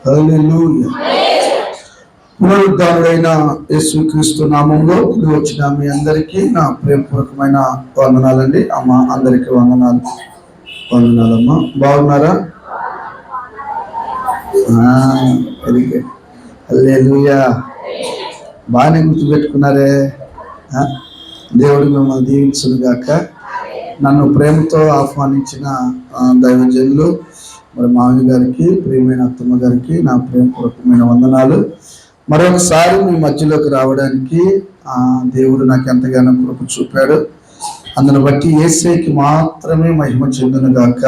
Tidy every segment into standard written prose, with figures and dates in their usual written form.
హల్లెలూయా. పునరుద్ధారుడైన యేసుక్రీస్తు నామంలో కూడి వచ్చిన మీ అందరికీ నా ప్రేమపూర్వకమైన వందనాలండి. అమ్మ అందరికీ వందనాలమ్మా. బాగున్నారా? Very good. హల్లెలూయా. బాగానే గుర్తుపెట్టుకున్నారే. దేవుడు మిమ్మల్ని దీవించును గాక. నన్ను ప్రేమతో ఆహ్వానించిన దైవజనులు మరి మామయ్య గారికి, ప్రియమైన అత్తమ్మ గారికి నా ప్రేమపూర్వకమైన వందనాలు. మరొకసారి మీ మధ్యలోకి రావడానికి దేవుడు నాకు ఎంతగానో కృప చూపాడు. అందును బట్టి యేసయ్యకి మాత్రమే మహిమ చెందును గాక.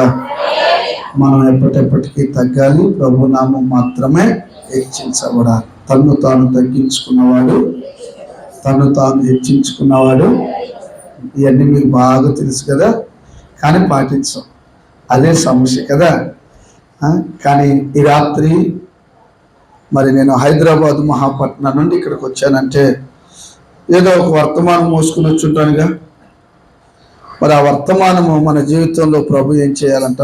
మనం ఎప్పటికీ తగ్గాలి, ప్రభు నామం మాత్రమే హెచ్చించబడాలి. తన్ను తాను తగ్గించుకున్నవాడు, తను తాను హెచ్చించుకున్నవాడు. ఇవన్నీ మీకు బాగా తెలుసు కదా, కానీ పాటించాం. అదే సమస్య కదా. కానీ ఈ రాత్రి మరి నేను హైదరాబాద్ మహాపట్నం నుండి ఇక్కడికి వచ్చానంటే ఏదో ఒక వర్తమానం మోసుకుని వచ్చుంటానుగా. మరి ఆ వర్తమానము మన జీవితంలో ప్రభు ఏం చేయాలంట?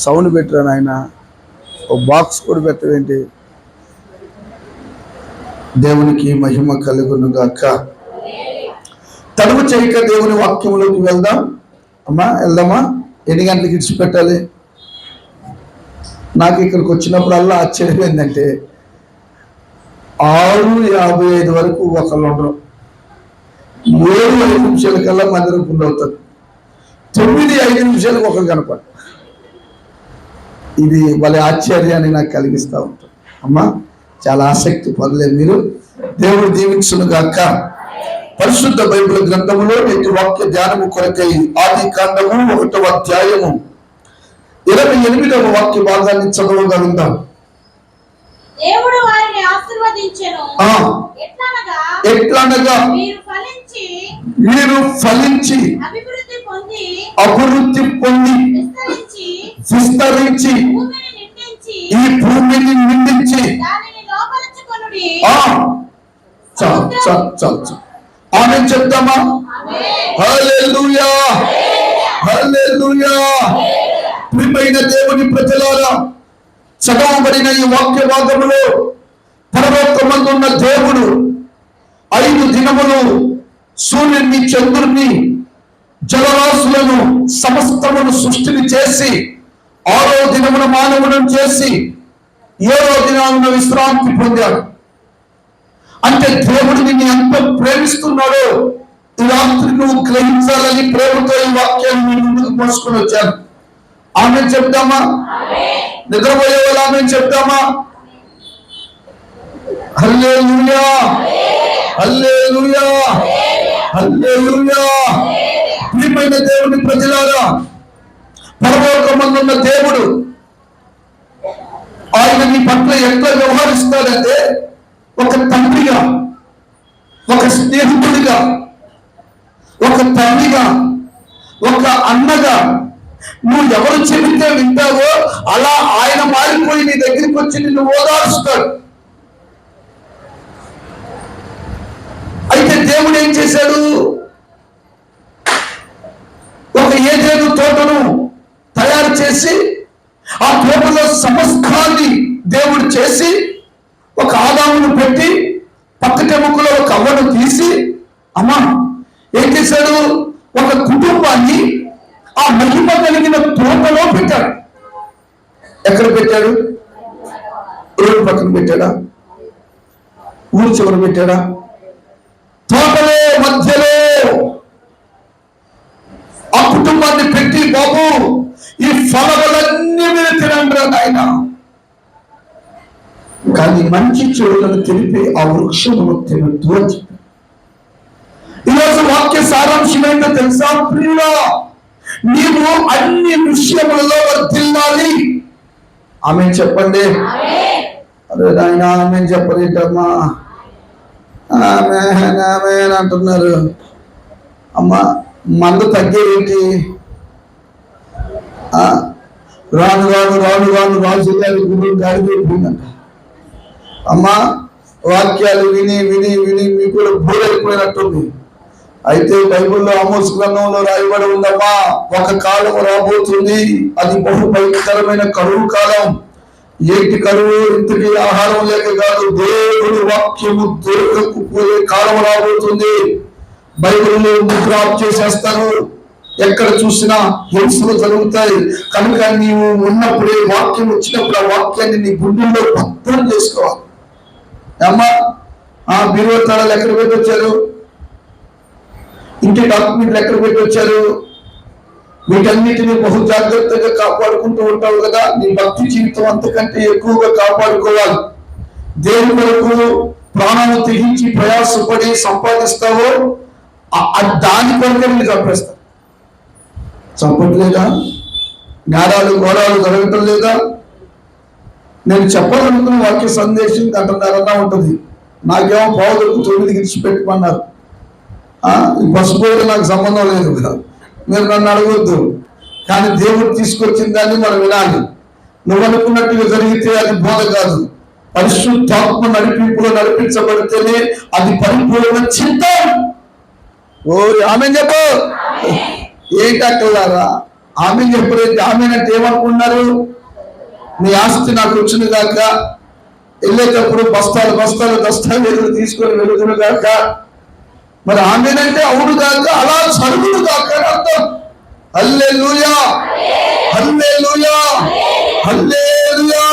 సౌండ్ పెట్టాను ఆయన, ఒక బాక్స్ కూడా పెట్టవేంటి? దేవునికి మహిమ కలుగును గాక. తడువు చేయక దేవుని వాక్యంలోకి వెళ్దాం. అమ్మా వెళ్దామా? ఎన్ని గంటలకి ఇడిచిపెట్టాలి? నాకు ఇక్కడికి వచ్చినప్పుడల్లా ఆశ్చర్యం ఏంటంటే 6:55 వరకు ఒకళ్ళు ఉండరు. 7-5 నిమిషాల కల్లా మందిరం ఫుల్ అవుతారు. 9-5 నిమిషాలకు ఒకరు కనపడు. ఇది వాళ్ళ ఆశ్చర్యాన్ని నాకు కలిగిస్తూ ఉంటారు. అమ్మా చాలా ఆసక్తి పడలేదు మీరు. దేవుడు దీవించును గాక. పరిశుద్ధ బైబిల్ గ్రంథములో నేటి వాక్య ధ్యానము కొరకై ఆది కాండము 1వ అధ్యాయము 28వ వాక్య భాగాన్ని చదవగా విందాం. దేవుడు వారిని ఆశీర్వదించెను. ఎట్లనగా మీరు ఫలించి అభివృద్ధి పొంది విస్తరించి ఈ భూమిని నిండించి ఆమె చెప్తామా? హల్లెలూయా, హల్లెలూయా. ప్రియమైన దేవుని ప్రజలారా, చదవబడిన ఈ వాక్య భాగములో పరలోకమందు ఉన్న దేవుడు 5 దినములు సూర్యుని, చంద్రుని, జలరాశులను సమస్తమును సృష్టిని చేసి 6వ దినమున మానవులను చేసి 7వ దినాన విశ్రాంతి పొందాడు. అంటే దేవుడు నిన్ను ఎంత ప్రేమిస్తున్నాడో ఈ రాత్రి నువ్వు గ్రహించాలని ప్రేమతో ఈ వాక్యాన్ని ముందుకు మోసుకొని వచ్చాను. ఆమె చెప్తామా? నిద్రపోయే వాళ్ళు ఆమె చెప్తామా? హల్లెలూయా, హల్లెలూయా, హల్లెలూయా. ప్రియమైన దేవుని ప్రజలారా, పరలోకమందున్న దేవుడు ఆయన నీ పట్ల ఎట్లా వ్యవహరిస్తాడంటే ఒక తండ్రిగా, ఒక స్నేహితుడిగా, ఒక తల్లిగా, ఒక అన్నగా నువ్వు ఎవరు చెబితే వింటావో అలా ఆయన మారిపోయి నీ దగ్గరికి వచ్చి నిన్ను ఓదారుస్తాడు. అయితే దేవుడు ఏం చేశాడు? ఒక ఏదేను తోటను తయారు చేసి ఆ తోటలో సమస్తాన్ని దేవుడు చేసి ఒక ఆదామును పెట్టి పక్కటెముకలో ఒక అవ్వను తీసి అమ్మా ఏం చేశాడు? ఒక కుటుంబాన్ని ఆ మహిమ కలిగిన తోటలో పెట్టాడు. ఎక్కడ పెట్టాడు? రోడ్డు పక్కన పెట్టాడా? ఊరు చివర పెట్టాడా? తోటలో మధ్యలో ఆ కుటుంబాన్ని పెట్టి, బాబు ఈ ఫలములన్నీ మీరు తినండి ఆయన, కానీ మంచి చెడులను తెలిపి ఆ వృక్షమును తినద్దు అని చెప్పి. ఈరోజు వాక్య సారాంశం ఏంటో తెలుసా ప్రియుడా? నీవు అన్ని విషయములలో వర్ధిల్లాలి. ఆమె చెప్పండి. అరే నాయన ఆమె చెప్పలేటమ్మా, ఆమె ఆమె అంటున్నారు. అమ్మా మందు తగ్గేంటి? రాను రాను రాను రాను రాజు గురువు గాడి పెట్టిందంట. అమ్మా వాక్యాలు విని విని విని మీకు కూడా బోధైపోయినట్టుంది. అయితే బైబిల్లో ఆమోస్ గ్రంథంలో రాయబడి ఉందమ్మా, ఒక కాలం రాబోతుంది, అది బహు భయంకరమైన కరువు కాలం. ఏంటి కరువు? ఇంతకీ ఆహారం లేక కాదు, దేవుడి వాక్యము దొరకకపోయే కాలం రాబోతుంది. బైబిల్ ముద్ర ఆఫ్ చేసేస్తారు, ఎక్కడ చూసినా హింసలు జరుగుతాయి. కనుక నీవు ఉన్నప్పుడే వాక్యం వచ్చినప్పుడు ఆ వాక్యాన్ని నీ గుండెల్లో భద్రం చేసుకోవాలి. అమ్మా, ఆ బీరువా తాళాలు ఎక్కడ పెట్టి వచ్చారు? ఇంటి డాక్యుమెంట్లు ఎక్కడ పెట్టి వచ్చారు? వీటన్నిటిని బహు జాగ్రత్తగా కాపాడుకుంటూ ఉంటావు కదా. నీ భక్తి జీవితం అంతకంటే ఎక్కువగా కాపాడుకోవాలి. దేవుని కొరకు ప్రాణాలు తెగించి ప్రయాసపడి సంపాదిస్తావో దాని కొరకే నేను చంపేస్తా. చంపట్లేదా? నేరాలు ఘోరాలు జరగటం లేదా? నేను చెప్పాలనుకున్న వాక్య సందేశం గంటన్నరన్నా ఉంటుంది. నాకేమో 9:30 విడిచిపెట్టమన్నారు. ఈ బస్సు పోయిన నాకు సంబంధం లేదు కదా, మీరు నన్ను అడగొద్దు. కానీ దేవుడు తీసుకొచ్చిన దాన్ని మనం వినాలి. నువ్వు అనుకున్నట్టుగా జరిగితే అది బోధ కాదు. పరిశుద్ధాత్మ నడిపింపులో నడిపించబడితేనే అది పరిపూర్ణ చింత. ఓరి ఆమె చెప్పు. ఏంటి అక్కలారా ఆమె చెప్పలేదు? ఆమె అంటే ఏమనుకున్నారు? నీ ఆస్తి నాకు వచ్చిన గాక, వెళ్ళేటప్పుడు బస్తాలు బస్తాలు దస్తావేజులు తీసుకొని వెళుతును గాక. మరి ఆమెనంటే అవును గాక, అలా చదువును గాక అని అర్థం. హల్లెలూయా, హల్లెలూయా, హల్లెలూయా.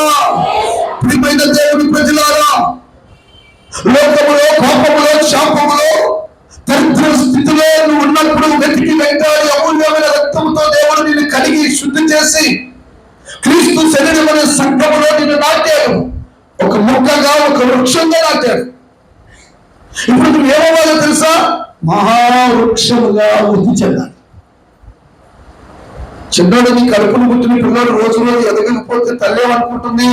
ప్రియమైన దేవుని ప్రజలారా, లోకములో, పాపములో, శాపములో, దరిద్ర స్థితిలో నువ్వు ఉన్నప్పుడు వెతికి వెంటాడి అమూల్యమైన రక్తంతో దేవుడు నిన్ను కడిగి శుద్ధి చేసి క్రీస్తు శరీరమైన సంఘములో నిన్ను నాటాడు. ఒక మొక్కగా, ఒక వృక్షంగా నాటాడు. ఇప్పుడు నువ్వు ఏమవ్వాలో తెలుసా? మహావృక్షముగా వృద్ధి చెందాలి. చిన్నోడు నీ కడుపును పుట్టిన పిల్లలు రోజు రోజు ఎదగకపోతే తల్లి ఏమనుకుంటుంది?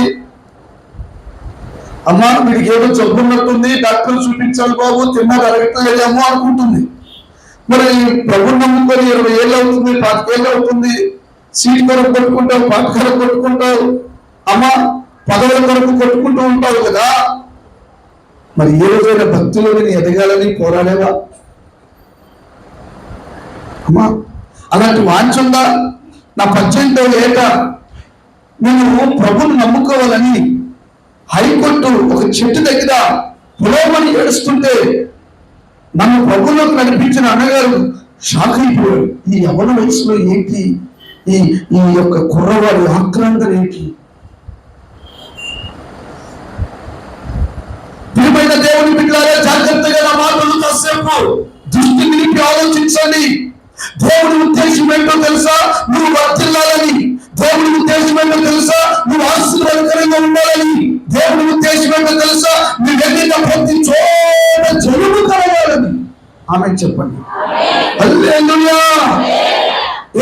అమ్మా, వీడికి ఏదో జబ్బున్నట్టుంది, డాక్టర్ చూపించాలి బాబు, తిన్నది అరగట్లేదేమో అనుకుంటుంది. మరి ప్రభుత్వం నమ్ముకొని 20 ఏళ్ళు అవుతుంది, 25 ఏళ్ళు అవుతుంది. సీట్ కొరకు కొట్టుకుంటావు, పాట కొరకు కొట్టుకుంటావు, అమ్మా పదవుల కొరకు కొట్టుకుంటూ ఉంటావు కదా. మరి ఏ రోజైనా భక్తులు నేను ఎదగాలని పోరాడేవా? అమ్మా, అలాంటి వాంఛంగా నా 18వ ఏట నేను ప్రభుని నమ్ముకోవాలని హైకోర్టు ఒక చెట్టు దగ్గర పొలమని ఏడుస్తుంటే నన్ను ప్రభులోకి నడిపించిన అన్నగారు షాక్ అయిపోయాడు. ఈ యవ్వన వయసులో ఏంటి ఈ యొక్క కుర్రవాడి ఆక్రాంతలు ఏంటి? ప్రియమైన దేవుని బిడ్డలారా, జాగ్రత్తగా నా మాటలు కాసేపు దృష్టి నిలిపి ఆలోచించండి. దేవుని ఉద్దేశం ఏంటో తెలుసా? నువ్వు వర్ధిల్లాలని. దేవుని ఉద్దేశం ఏంటో తెలుసా? నువ్వు ఆశీర్వాదకరంగా ఉండాలని. దేవుని ఉద్దేశం ఏంటో తెలుసా? నీ వెళ్ళిన ప్రతి చోట జరుగు కలగాలని. ఆమె చెప్పండి. హల్లెలూయా.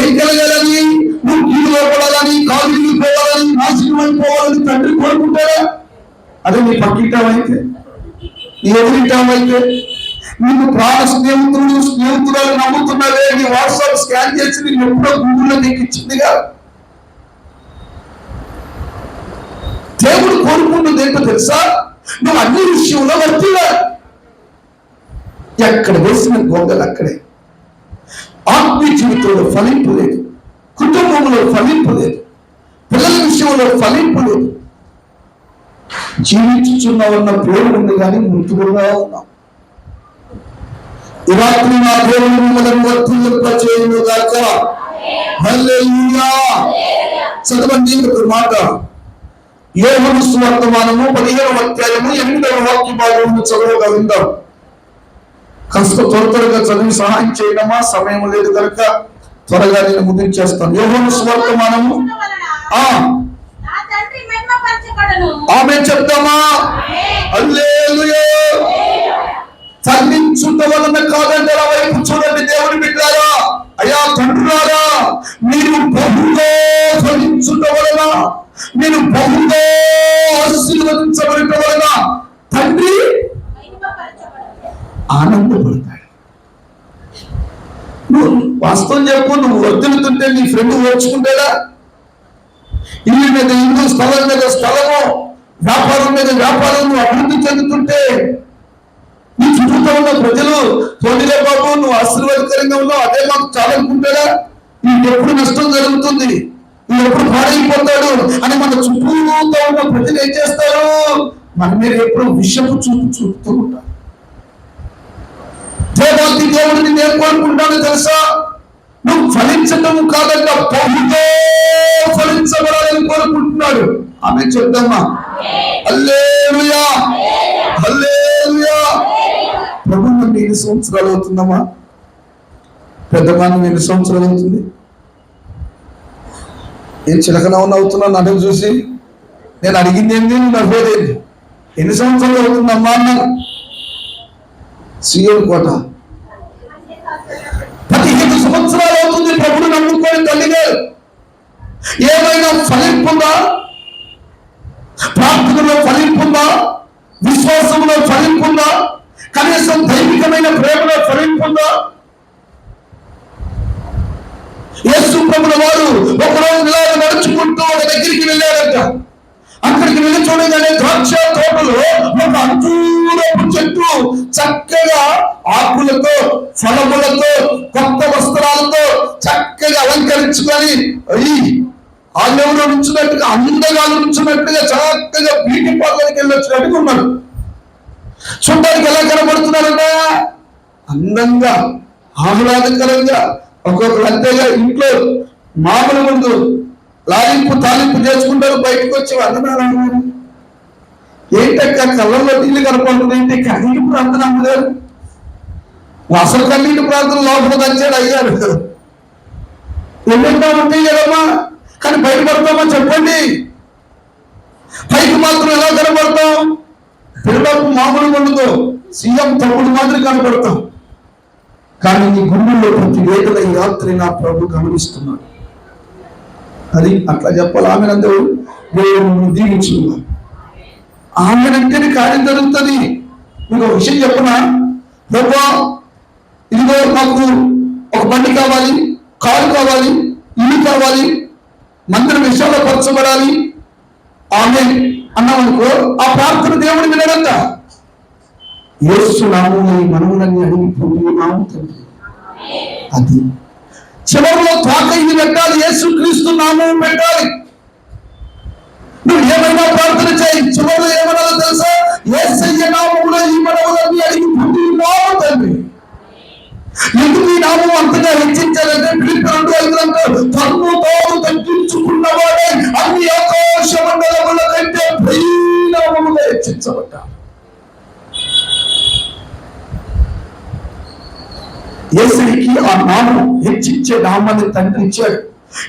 ఏం కలగాలని? నువ్వు కీడులో పడాలని, కాలు పోవాలని, నాశనం అయిపోవాలని తండ్రి కోరుకుంటారా? అదే నీ పక్కింటామైతే, నీ ఎదురింటామైతే, నీకు ప్రాణ స్నేహితురాలు నమ్ముతున్నావే, నీ వాట్సాప్ స్కాన్ చేసి నేను ఎప్పుడో గూగుల్లో నీకు ఇచ్చిందిగా. దేవుడు కోరుకుంటుంది ఏంటో తెలుసా? నువ్వు అన్ని విషయంలో వర్తిల్లాలి. ఎక్కడ వేసిన గొంగలు అక్కడే. ఆత్మీయ జీవితంలో ఫలింపు లేదు, కుటుంబంలో ఫలింపు లేదు, పిల్లల విషయంలో ఫలింపు లేదు. జీవించుచున్నావన్న పేరు ఉంది కానీ మృతులుగా ఉన్నాం. ఈ రాత్రి నా దేవుడు మిమ్మల్ని వర్తిల్లింపచేయును గాక. హల్లెలూయా. చదవండి ఒక మాట. యోహాను సువార్తమానము 15వ అధ్యాయము 8వ వాక్య భాగమును చదవగలిందాం. కాస్త త్వరగా చదివి సహాయం చేయడమా? సమయం లేదు కనుక త్వరగా నేను ముగించేస్తాను. యోహాను సువార్తమానము ఆమె చెప్తామా? హల్లెలూయా. ఫలించుట వలన కాదండి. అలా వైపు చూడండి దేవుని బిడ్డలారా, అయ్యా తండ్రులారా, మీరు బహుగా ఫలించుట వలన, మీరు బహుగా ఆశీర్వదించబడట వలన తండ్రి ఆనందపడతాడు. నువ్వు వాస్తవం చెప్పు, నువ్వు వర్ధిల్లుతుంటే నీ ఫ్రెండ్ ఓర్చుకుంటాడా? ఇల్లు మీద ఇల్లు, స్థలం మీద స్థలము, వ్యాపారం మీద వ్యాపారం నువ్వు అభివృద్ధి చెందుతుంటే నీ చుట్టూ ఉన్న ప్రజలు తోడిలే బాబు నువ్వు ఆశీర్వాదకరంగా ఉన్నావు, అదే మాకు చాలనుకుంటాడా? నీకు ఎప్పుడు నష్టం జరుగుతుంది. వీడు ఎప్పుడు పాడైపోతాడు అని మన చుట్టూతో ఉన్న ప్రజలు ఏం చేస్తారు? మన మీద ఎప్పుడు విషపు చూపుతూ ఉంటారు. దేవాది దేవుడిని నేను కోరుకుంటాను తెలుసా? నువ్వు ఫలించటం కాదంట, బహుతో ఫలించబడాలని కోరుకుంటున్నాడు. ఆమె చెప్తామా? హల్లెలూయా, హల్లెలూయా. ప్రభు నుండి ఎన్ని సంవత్సరాలు అవుతుందమ్మా? పెద్దమానం ఎన్ని సంవత్సరాలు అవుతుంది? నేను చిలకనవన్న అవుతున్నాను నన్ను చూసి. నేను అడిగింది ఏంటి, నువ్వు నవ్వేదేంటి? ఎన్ని సంవత్సరాలు అవుతుందమ్మా అన్నాను. సీఎం కోట 15 సంవత్సరాలు అవుతుంది ప్రభుని నమ్ముకొని తల్లి గారు. ఏమైనా ఫలింపుందా? ప్రార్థనలో ఫలింపుందా? విశ్వాసంలో ఫలింపుందా? కనీసం దైవికమైన ప్రేమలో ఫలింపుందా? యేసు ప్రభుల వారు ఒకరోజు ఇలాగ నడుచుకుంటూ ఒక దగ్గరికి వెళ్ళారంట. అక్కడికి వెళ్ళి చూడగానే ద్రాక్ష తోటలో ఒక అంజూరపు చెట్టు చక్కగా ఆకులతో, ఫలములతో, కొత్త వస్త్రాలతో చక్కగా అలంకరించుకొని ఆలయంలో నుంచున్నట్టుగా, అందగా నుంచున్నట్టుగా చక్కగా బ్యూటీ పార్లర్కి వెళ్ళి వచ్చినట్టుగా ఉన్నాడు. చూడడానికి ఎలా కనబడుతున్నారంట? అందంగా, ఆహ్లాదకరంగా. ఒక్కొక్కరు అంతేగా ఇంట్లో మామూలు ముందు లాలింపు తాలింపు చేసుకుంటారు, బయటకు వచ్చి వందనాలు. ఏంటక్క కళ్ళల్లో నీళ్ళు కనపడుతుంది ఏంటి? కన్నీటి ప్రార్థన అమ్మగారు. అసలు కన్నీటి ప్రార్థన లోపల దంచాడు అయ్యారు. ఎన్నెన్నో ఉంటాయి కదమ్మా, కానీ బయటపడతామా చెప్పండి? పైకి మాత్రం ఎలా కనపడతాం? పిల్లలకు మామూలు ఉండదు, సీఎం తమ్ముడు మాత్రం కనపడతాం. కానీ నీ గుండెల్లో ప్రతి వేదన ఈ రాత్రి నా ప్రభు గమనిస్తున్నాడు. అది అట్లా చెప్పాలి. ఆమెనందరూ దేవుడు దీవించుకున్నాడు. ఆమెనంటేనే కార్యం జరుగుతుంది. మీకు ఒక విషయం చెప్పనా? ప్రభువా, ఇదిగో మాకు ఒక బండి కావాలి, కారు కావాలి, ఇల్లు కావాలి, మందిరం విషయంలో పరచబడాలి ఆమె అన్నామనుకో, ఆ ప్రార్థన దేవుడు వినడంట. యేసు నామమున ఈ మనవులన్నీ అడిగిపోతున్నాము తండ్రి. అది చివరిలో తాక ఇది పెట్టాలి, యేసు క్రీస్తు నామం పెట్టాలి. నువ్వు ఏమైనా ప్రార్థన చేయి, చివరిలో ఏమన్నా తెలుసా? యేసయ్య నామమున ఈ మనవులన్నీ అడిగిపోతున్నాము తండ్రి. ఎందుకు ఈ నామం అంతగా హెచ్చించాలంటే ఫిలిప్పీ 2:5 తన్ను తాను తగ్గించుకున్నవాడే అన్ని ఆకాశ మండలముల కంటే పైనామముగా హెచ్చించబడ్డాడు. యేసుకి ఆ నామం హెచ్చించే నామాన్ని తండ్రి ఇచ్చాడు.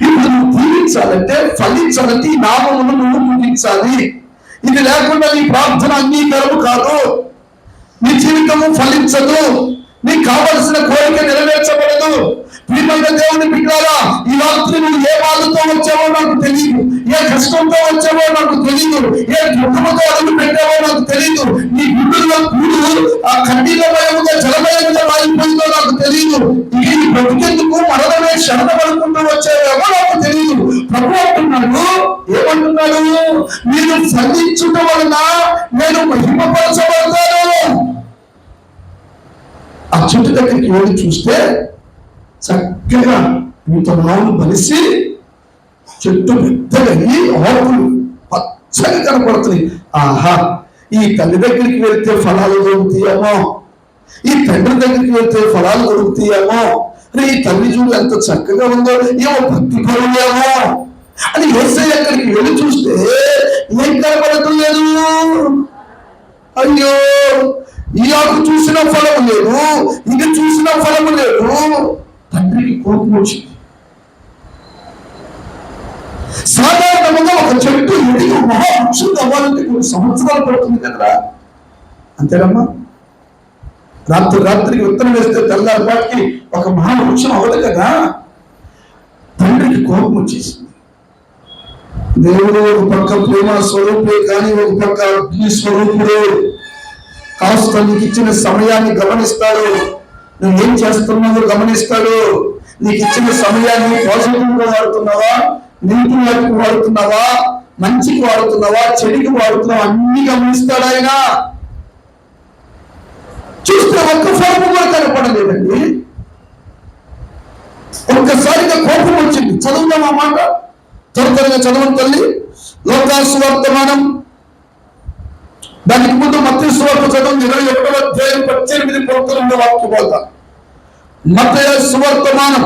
ఇప్పుడు నువ్వు జీవించాలంటే, ఫలించాలంటే ఈ నామమును నువ్వు ముగించాలి. ఇది లేకుండా నీ ప్రార్థన అంగీకారము కాదు, నీ జీవితము ఫలించదు, నీకు కావలసిన కోరిక నెరవేర్చబడదు. ప్రియమైన దేవుని బిడ్డలారా, ఈ రాత్రి నువ్వు ఏ బాధతో వచ్చావో నాకు తెలియదు, ఏ కష్టంతో వచ్చావో నాకు తెలియదు, ఏ దుఃఖంతో అడుగు పెట్టావో నాకు తెలియదు. నీ గుండెల్లో కూడు ఆ కన్నీలమయముగా జలమయంగా మారిపోయిందో నాకు తెలియదు. ఇక నీ బ్రతికేందుకు మరణమే శరణ పడుకుంటూ వచ్చావేమో నాకు తెలియదు. ప్రభు అంటున్నాడు, ఏమంటున్నాడు? మీరు ఫలించుట వలన నేను మహిమపరచబడతాను. ఆ చెట్టు దగ్గరికి వెళ్ళి చూస్తే చక్కగా విత్తనాలు బలిసి చెట్టు పెద్దగని ఆకులు పచ్చగా కనపడుతున్నాయి. ఆహా, ఈ తల్లి దగ్గరికి వెళ్తే ఫలాలు దొరుకుతాయేమో, ఈ తండ్రి దగ్గరికి వెళ్తే ఫలాలు దొరుకుతాయేమో, ఈ తల్లి చూడు ఎంత చక్కగా ఉందో, ఏమో భక్తి పరులేమో అని యేసయ్య అక్కడికి వెళ్ళి చూస్తే ఏం కనపడట్లేదు. అయ్యో, ఈ ఆకు చూసిన ఫలము లేదు, ఇది చూసిన ఫలము లేదు. తండ్రికి కోపం వచ్చింది. సాధారణంగా ఒక చెట్టు ఎదిగి మహావృక్షం అవ్వాలంటే కొన్ని సంవత్సరాలు పడుతుంది కదరా, అంతేనమ్మా? రాత్రికి విత్తనం వేస్తే తెల్లారిపాటికి ఒక మహావృక్షం అవ్వదు కదా. తండ్రికి కోపం వచ్చేసింది. దేవుడు ఒక పక్క ప్రేమ స్వరూపే కానీ ఒక పక్క అగ్ని స్వరూపుడు. కాస్త నీకు ఇచ్చిన సమయాన్ని గమనిస్తాడు, నువ్వేం చేస్తున్నావో గమనిస్తాడు. నీకు ఇచ్చిన సమయాన్ని పాజిటివ్గా వాడుతున్నావా, నెగిటివ్ వాడుతున్నావా, మంచికి వాడుతున్నావా, చెడుకి వాడుతున్నావా, అన్ని గమనిస్తాడు ఆయన. చూస్తే ఒక్క ఫలం కూడా కనపడలేదండి. ఒక్కసారిగా కోపం వచ్చింది. చదువుదాం ఆ మాట. త్వరగా చదవండి తల్లి. లోకాసు వర్తమానం, దానికి ముందు మత్తయి సువార్త చదవండి 21వ అధ్యాయం 18, 19 వాక్యం పోతా. మత్తయి సువర్తమానం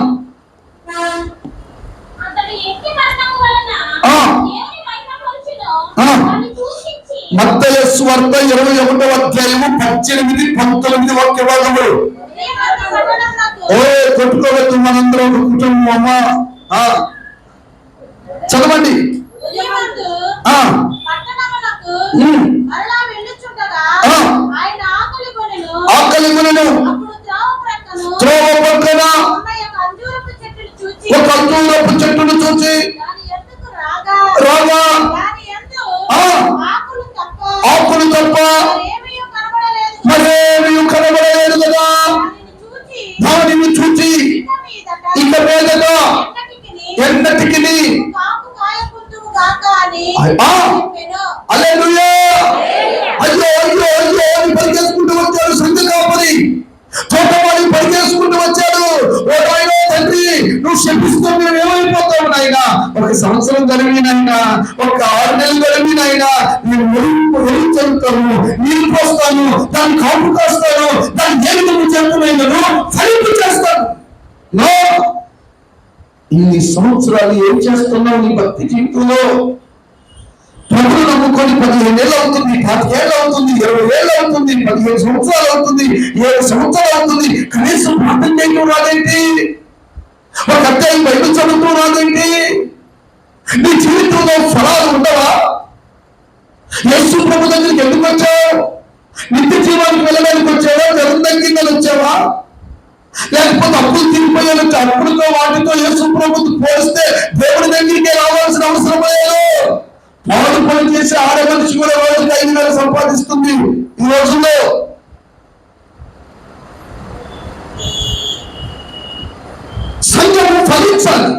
మత్తయి సువార్త 21వ అధ్యాయము 18, 19 వాక్య భాగములు. ఓ కొట్టుకోవద్దు, మనందరం ఒక కుటుంబం. చదవండి. ఆకలి కొనెను. త్రోవ పక్కన ఒక అంజూరపు చెట్టును చూచి రాగా ఆకులు తప్ప మరేమీ కనబడలేదు కదా. దానిని చూచి ఇక మీదట ఎన్నటికి హల్లెలూయా అయ్యో అయ్యో అయ్యో అని పరిగెత్తుకుంటూ వచ్చాడు సంఘ కాపరి. తోటవాడి పరిగెత్తుకుంటూ వచ్చాడు. ఓ నాయనా తండ్రి, నువ్వు శపిస్తూ మేము ఏమైపోతావు నాయనా? 1 సంవత్సరం కలిగి నాయనా, 6 నెలలు కలిగి నాయనా, నేను వెలించలుతాను, నీళ్ళు పోస్తాను, దాన్ని కాపు కాస్తాను, దాన్ని దేనికి చెప్పునైనా ఫలింపు చేస్తాను. నో, ఇన్ని సంవత్సరాలు ఏం చేస్తున్నావు నీ భక్తి జీవితంలో? ప్రభువు నమ్ముకొని 15 ఏళ్ళు అవుతుంది, 10 ఏళ్ళు అవుతుంది, 20 ఏళ్ళు అవుతుంది, 15 సంవత్సరాలు అవుతుంది, 7 సంవత్సరాలు అవుతుంది. కనీసం ప్రార్థన చేయడం రాదేంటి? ఒక అధ్యాయం బైబిల్ చదువుతూ రాదేంటి? నీ జీవితంలో ఫలాలు ఉండవా? యేసు ప్రభు దగ్గరికి ఎందుకు వచ్చావు? నిత్య జీవానికి వెళ్ళడానికి వచ్చావా? జగన్ వచ్చావా? లేకపోతే అప్పులు తిరిగిపోయాను, అప్పుడుతో వాటితో యేసు ప్రభుతో పోలిస్తే దేవుడి దగ్గరికి రావాల్సిన అవసరం లేదు. పాడు పని చేసి ఆడే మనిషి కూడా రోజుకి 5,000 సంపాదిస్తుంది ఈ రోజుల్లో. సంఘం ఫలించాలి.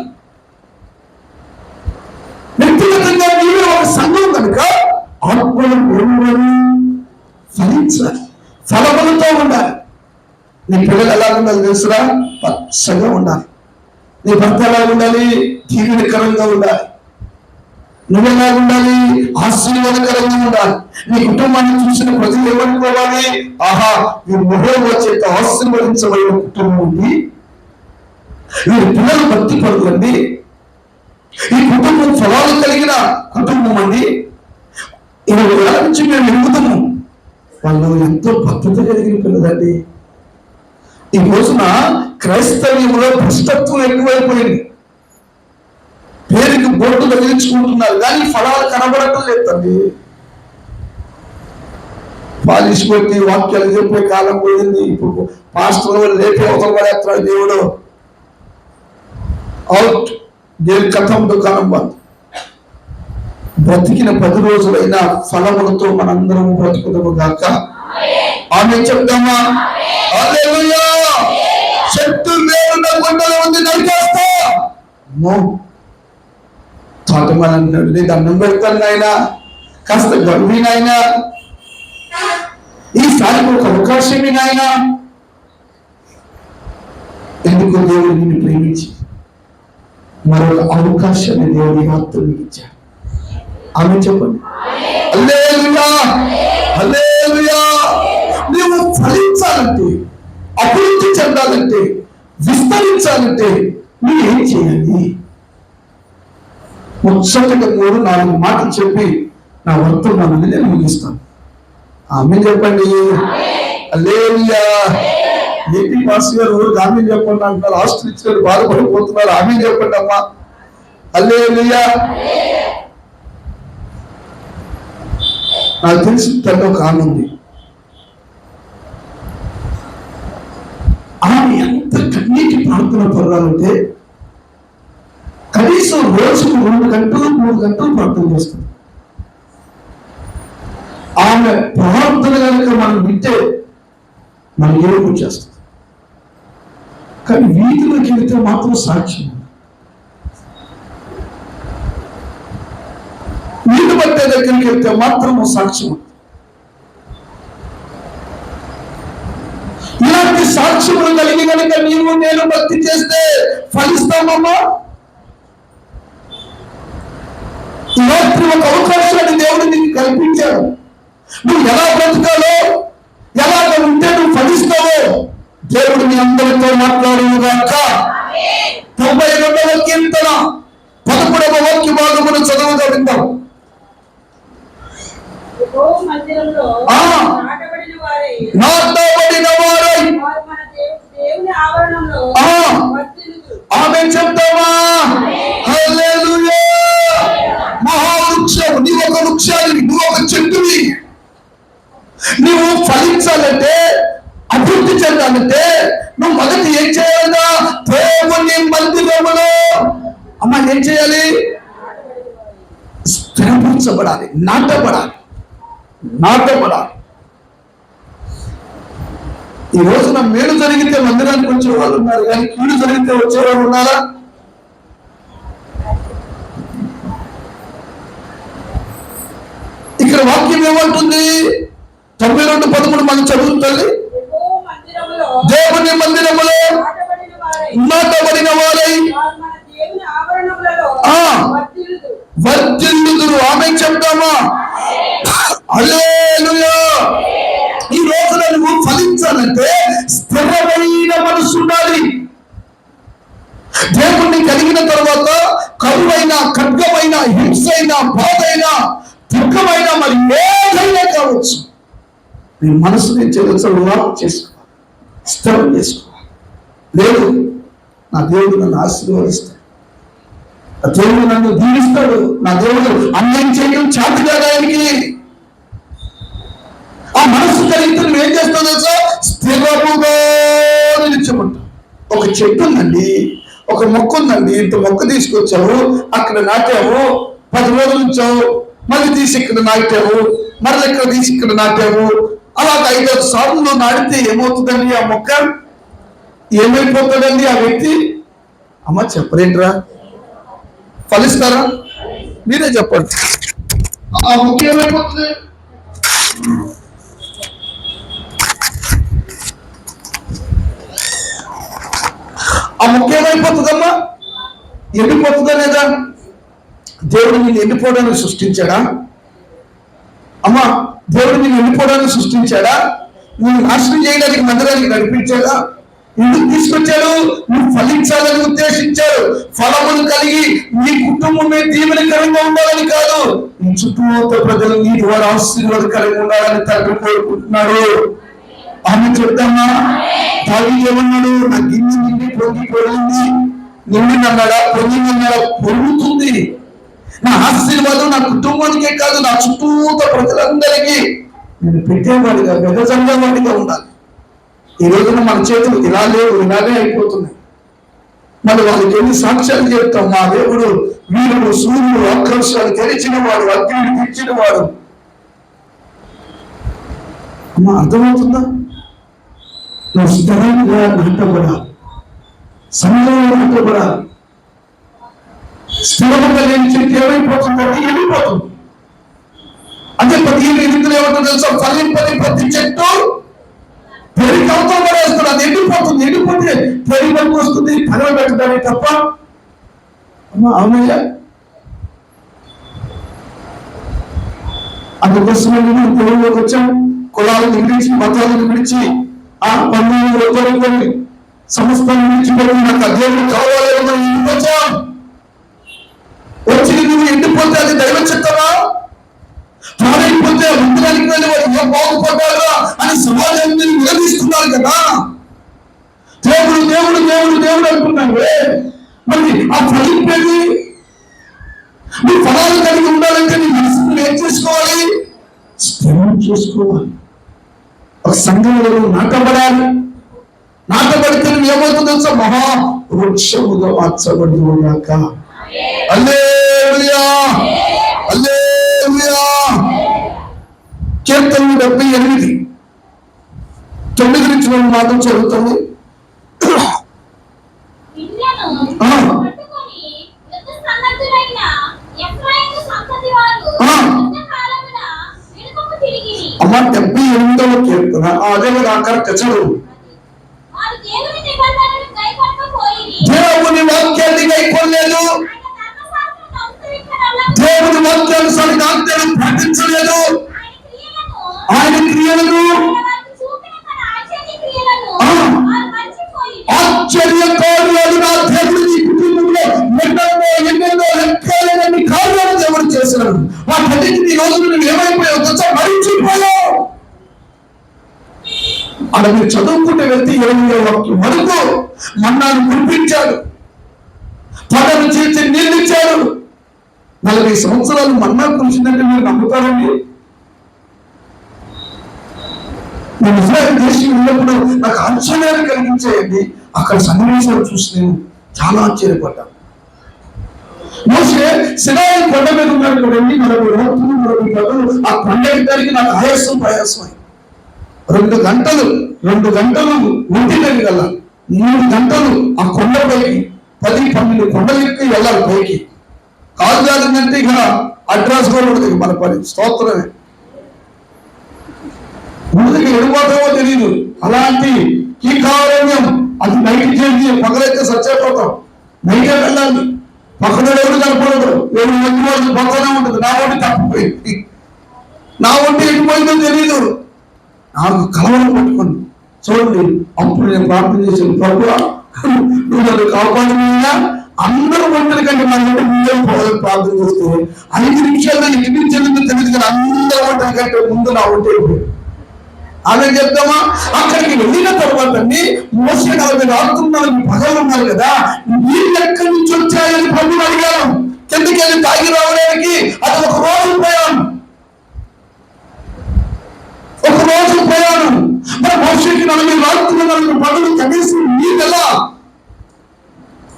వ్యక్తిగతంగా నీవే ఒక సంఘం కనుక ఆత్మలు ఫలించాలి, ఫలములతో ఉండాలి. నీ పిల్లలు ఎలా ఉండాలి తెలుసురా? పచ్చగా ఉండాలి. నీ భర్త ఎలా ఉండాలి? దీవెనకరంగా ఉండాలి. నువ్వెలా ఉండాలి? ఆశీర్వాదకరంగా ఉండాలి. నీ కుటుంబాన్ని చూసిన ప్రజలు ఏమనుకోవాలి? ఆహా, ఈ యెహోవా చేత ఆశీర్వదించబడిన కుటుంబం ఉంది, వీరి పిల్లలు భక్తి పరులండి, ఈ కుటుంబం ఫలాలు కలిగిన కుటుంబం అండి, 20 ఏళ్ళ నుంచి మేము ఎదుగుతాము. వాళ్ళు ఎంతో భక్తి కలిగిన పిల్లలండి. ఈ రోజున క్రైస్తవ్యంలో భ్రష్టత్వం ఎక్కువైపోయింది. పేరుకి బోర్డు తగిలించుకుంటున్నారు కానీ ఫలాలు కనబడటం లేదు తండ్రి. పాలిష్ కొట్టి వాక్యాలు చెప్పే కాలం పోయింది. ఇప్పుడు పాస్టర్ లేపే అవతల పడేస్తున్నాడు దేవుడు. అవుట్ దేని కథం దుకాణం బంద్. బ్రతికిన 10 రోజులైనా ఫలములతో మనందరం బ్రతుకుదాము గాక. ఆమె చెప్తామా? హల్లెలూయా. శక్తి వేరున్న కొండల ఉంది, నరికేస్తా. తోటమాలి అంటున్నాడు, నేను దండం పెడతాను నాయన, కాస్త గర్వి నాయన, ఈసారి ఒక అవకాశమే నాయన. ఎందుకు దేవుడు నిన్ను ప్రేమించి మరొక అవకాశాన్ని దేవుడి ఆత్మకి ఇచ్చాడు. ఆమె చెప్పండి. హల్లెలూయా, హల్లెలూయా. నువ్వు ఫలించాలంటే, అభివృద్ధి చెందాలంటే, విస్తరించాలంటే నువ్వు ఏం చేయాలి? ముచ్చటగా 3-4 మాటలు చెప్పి నా వర్తమానాన్ని నేను ముగిస్తాను. ఆమె చెప్పండి. హల్లెలూయా. ఏపీ పాస్టర్ గారు ఊరికి ఆమె చెప్పండి అంటున్నారు. ఆస్ట్రేలియా గారు బాధపడిపోతున్నారు. ఆమె చెప్పండి అమ్మా. హల్లెలూయా. నాకు తెలిసి తను ఒక ఆమె ఉంది. ఆమె ఎంత కన్నీటి ప్రార్థన పర్వాలంటే కనీసం రోజుకు 2 గంటలు 3 గంటలు ప్రార్థన చేస్తుంది. ఆమె ప్రార్థన కనుక మనం వింటే మనం ఏడుపు చేస్తాం. కానీ వీధిలోకి వెళితే మాత్రం సాక్ష్యం. వీధి పట్టే దగ్గరికి వెళ్తే మాత్రం సాక్ష్యం. ఇలాంటి సాక్ష్యములు కలిగి కనుక నీవు నేను భక్తి చేస్తే ఫలిస్తామమ్మా. ఈ రాత్రి ఒక అవకాశాన్ని దేవుడు నీకు కల్పించాడు. నువ్వు ఎలా బ్రతకాలో, ఎలాగ ఉంటే నువ్వు ఫలిస్తావో దేవుడు మీ అందరితో మాట్లాడుగాక. 92వ కీర్తన 11వ వాక్య భాగమును చదవగా విందాం. మందిరంలో నాటబడిన వారై దేవుని ఆవరణంలో ఆమె చెప్తావా? హల్లెలూయా. మహావృక్షం, నీవు ఒక వృక్షాన్ని, నువ్వు ఒక చెట్టువి. నువ్వు ఫలించాలంటే, అభివృద్ధి చెందాలంటే నువ్వు మొదటి ఏం చేయాలన్నా? దేవుని మందిరములో అమ్మ ఏం చేయాలి? స్థిరపరచబడాలి, నాటబడాలి. ఈ రోజున మేలు జరిగితే మందిరానికి వచ్చే వాళ్ళు ఉన్నారు, కానీ కీడు జరిగితే వచ్చేవాళ్ళు ఉన్నారా? ఇక్కడ వాక్యం ఏమంటుంది? 92:13 మనం చదువుతుంది. దేవుని మందిరములో నాటబడిన వారై వర్ధిల్లుదురు. ఆమె చెప్తామా? హల్లెలూయా. ఈ రోజున నువ్వు ఫలించాలంటే స్థిరమైన మనసు ఉండాలి. దేవుణ్ణి కలిగిన తర్వాత కరువైన, ఖడ్గమైన, హింసైన, బాధైన, దుఃఖమైన, మరి ఏదైనా కావచ్చు, నీ మనసుని చేసుకోవాలి, స్థిరం చేసుకోవాలి. లేదు, నా దేవుడు నన్ను ఆశీర్వదిస్తాడు, నా దేవుడు నన్ను దీవిస్తాడు, నా దేవుడు అన్యాయం చేయడం చేత కాదు ఆయనకి. ఆ మనసు కలిగితే నువ్వు ఏం చేస్తావు తెలుసా? స్థిరముగా నిలిచమంటావు. ఒక చెట్టు ఉందండి, ఒక మొక్క ఉందండి, ఇంత మొక్క తీసుకొచ్చావు, అక్కడ నాటావు, 10 రోజులు ఉంచావు, మళ్ళీ తీసి ఇక్కడ నాటావు, మళ్ళీ ఇక్కడ తీసి ఇక్కడ నాటావు. అలాగ 5-6 సార్లు నాటితే ఏమవుతుందండి? ఆ మొక్క ఏమైపోతాడండి? ఆ వ్యక్తి అమ్మ చెప్పరేంట్రా? ఫలిస్తారా? మీరే చెప్పండి. ఆ మొక్క ఏమైపోతుంది? ఆ మొక్క ఏమైపోతుందమ్మా? ఎండిపోతుందా లేదా? దేవుడు నేను ఎండిపోవడానికి సృష్టించాడా? అమ్మా, దేవుడు నేను ఎండిపోవడానికి సృష్టించాడా? నేను నాశనం చేయడానికి మందిరానికి నడిపించాడా? ఎందుకు తీసుకొచ్చాడు? నువ్వు ఫలించాలని ఉద్దేశించాడు. ఫలములు కలిగి నీ కుటుంబమే దీవెనకరంగా ఉండాలని కాదు, నీ చుట్టూ ప్రజలు నీ ద్వారా ఆశీర్వాదకరంగా ఉండాలని తండ్రి కోరుకుంటున్నాడు. ఆమె చెప్తామా? దావీదు ఏమన్నాడు? నా గిన్నె నిండి పొంగి పొరుగింది. నిండినన్నాడా? పొంగిందన్నాడా? పొరుగుతుంది. నా ఆశీర్వాదం నా కుటుంబానికే కాదు, నా చుట్టూ ప్రజలందరికీ నేను పెట్టేవాడిగా, వెదజల్లేవాడిగా ఉండాలి. ఈ రోజున మన చేతులు ఇలా లేవు, ఇలాగే అయిపోతున్నాయి. మరి వాళ్ళకి ఎన్ని సాక్ష్యాలు చెప్తాం? మా దేవుడు వీరుడు, సూర్యుడు, ఆకాశాలు తెరిచిన వాడు, అగ్నిని తెచ్చిన వాడు. అమ్మా, అర్థమవుతుందా? నువ్వు స్థిరంగా నాటబడాలి, సమయంలో నాటబడాలి. స్థిరంగా లేని చెట్టు ఏమైపోతుందంటే వెళ్ళిపోతుంది. అదే 15 ఏమంటుంది తెలుసా? ఫలింపని ప్రతి చెట్టు పెరిగి అవతల పడేస్తుంది, అది ఎండిపోతుంది. ఎండిపోతే పెరిగి పనికి వస్తుంది, పదవి పెట్టడానికి తప్ప. అమ్మా అవునయ్య, అందుకోసమే మేము తెలుగులోకి వచ్చాం. కులాలను విడిచి, మతాలను విడిచి, ఆ బంధువులు సంస్థలను విడిచిపెట్టి నాకు దేవుడు కావాలి వచ్చాం. వచ్చి నువ్వు ఎండిపోతే అది దైవ చిత్తమా? పాడైపోతే మందిరానికి వెళ్ళి వాడు ఏం బాగుపడ్డారా అని సమాజాన్ని నిలదీస్తున్నారు కదా. దేవుడు దేవుడు దేవుడు దేవుడు అనుకున్నావే, మరి ఆ ఫలింపేది? నువ్వు ఫలాలు కలిగి ఉండాలంటే నీ మనసును ఏం చేసుకోవాలి? స్థిరం చేసుకోవాలి. ఒక సంఘంలో నాటబడాలి. నాటబడితే నువ్వు ఏమవుతుందో తెలుసా? మహా వృక్షముగా మార్చబడి ఉన్నాక. హల్లెలూయా, హల్లెలూయా. కీర్తన 78:9 నుంచి మనం మాత్రం చదువుతాము. అమ్మ 78వ కీర్తన అదే కరెక్ట్ చదువు. దేవుని వాక్యాన్ని కైకొనలేదు, దేవుని దేవుని వాక్యానుసారంగా ఆజ్ఞలను పాటించలేదు. ఆయన క్రియలను ఆశ్చర్య కార్యాలు నా దేవుడి కుటుంబంలో ఎన్నెన్నో లెక్కలేని కార్యాలు దేవుడు చేసినాడు. వాటన్నిటిని ఈ రోజు నువ్వు ఏమైపోయావు తెలుసా? మరించిపోయావు. అలా మీరు చదువుకుంటే వెళ్తే 20వ వాక్యం వరకు మన్నాను కురిపించాడు, పడను చేసి నీళ్ళు ఇచ్చాడు. 40 సంవత్సరాలు మన్నా కురిసిందంటే మీరు నమ్ముతారండి? నేను ఇజ్రాయెల్ దేశం ఉన్నప్పుడు నాకు ఆశ్చర్యాన్ని కలిగించేయండి. అక్కడ సన్నివేశాలు చూసి నేను చాలా ఆశ్చర్యపడ్డాను. మోషే సినాయి కొండ మీద ఉన్నాడు చూడండి, 40 రాత్రులు 40 పగలు ఆ కొండ ఎక్కడానికి నాకు ప్రయాసమై 2 గంటలు ఒంటికి వెళ్ళాలి, 3 గంటలు ఆ కొండపైకి 10-12 కొండలెక్కి వెళ్ళాలి పైకి. కాదు కాదంటే ఇక అడ్రస్ కూడా ఉండదు మన పని. స్తోత్రమే. ముందుకు ఎడిపోతామో తెలియదు. అలాంటి ఈ కారణ్యం అది నైట్ చేసి పగలైతే సచ్చేపోతాం. నైటే వెళ్ళాలి. పక్కన ఎవరు కనపడదు, ఎవరు మంచి వాళ్ళు పక్కనే ఉంటుంది. నా ఒంటి తప్పిపోయింది, నా ఒంటి ఎడిపోయిందో తెలియదు. నాకు కలవరం పట్టుకోండి చూడండి. అప్పుడు నేను ప్రార్థన చేశాను, ప్రభువా నువ్వు నన్ను కాపాడుతున్నా. అందరూ ఒంటరి కంటే మన ముందే పోవాలని ప్రార్థన చేస్తే 5 నిమిషాల్లో ఇంటి నుంచి తెలియదు కానీ అందరూ ఒంటరి కంటే ముందు నా ఒంటి అయిపోయింది. అదే చెప్తామా? అక్కడికి వెళ్ళిన తర్వాత మోసే 40 రాత్రులు 4 పగలు ఉన్నారు కదా, నీళ్ళు ఎక్కడి నుంచి వచ్చాయని ప్రభుని అడిగాను. కిందకి వెళ్ళి తాగి రావడానికి అది ఒక రోజు ప్రయాణం. మరి మోసేకి 40 రాత్రులు 4 పగలు కనీసం నీళ్ళెలా?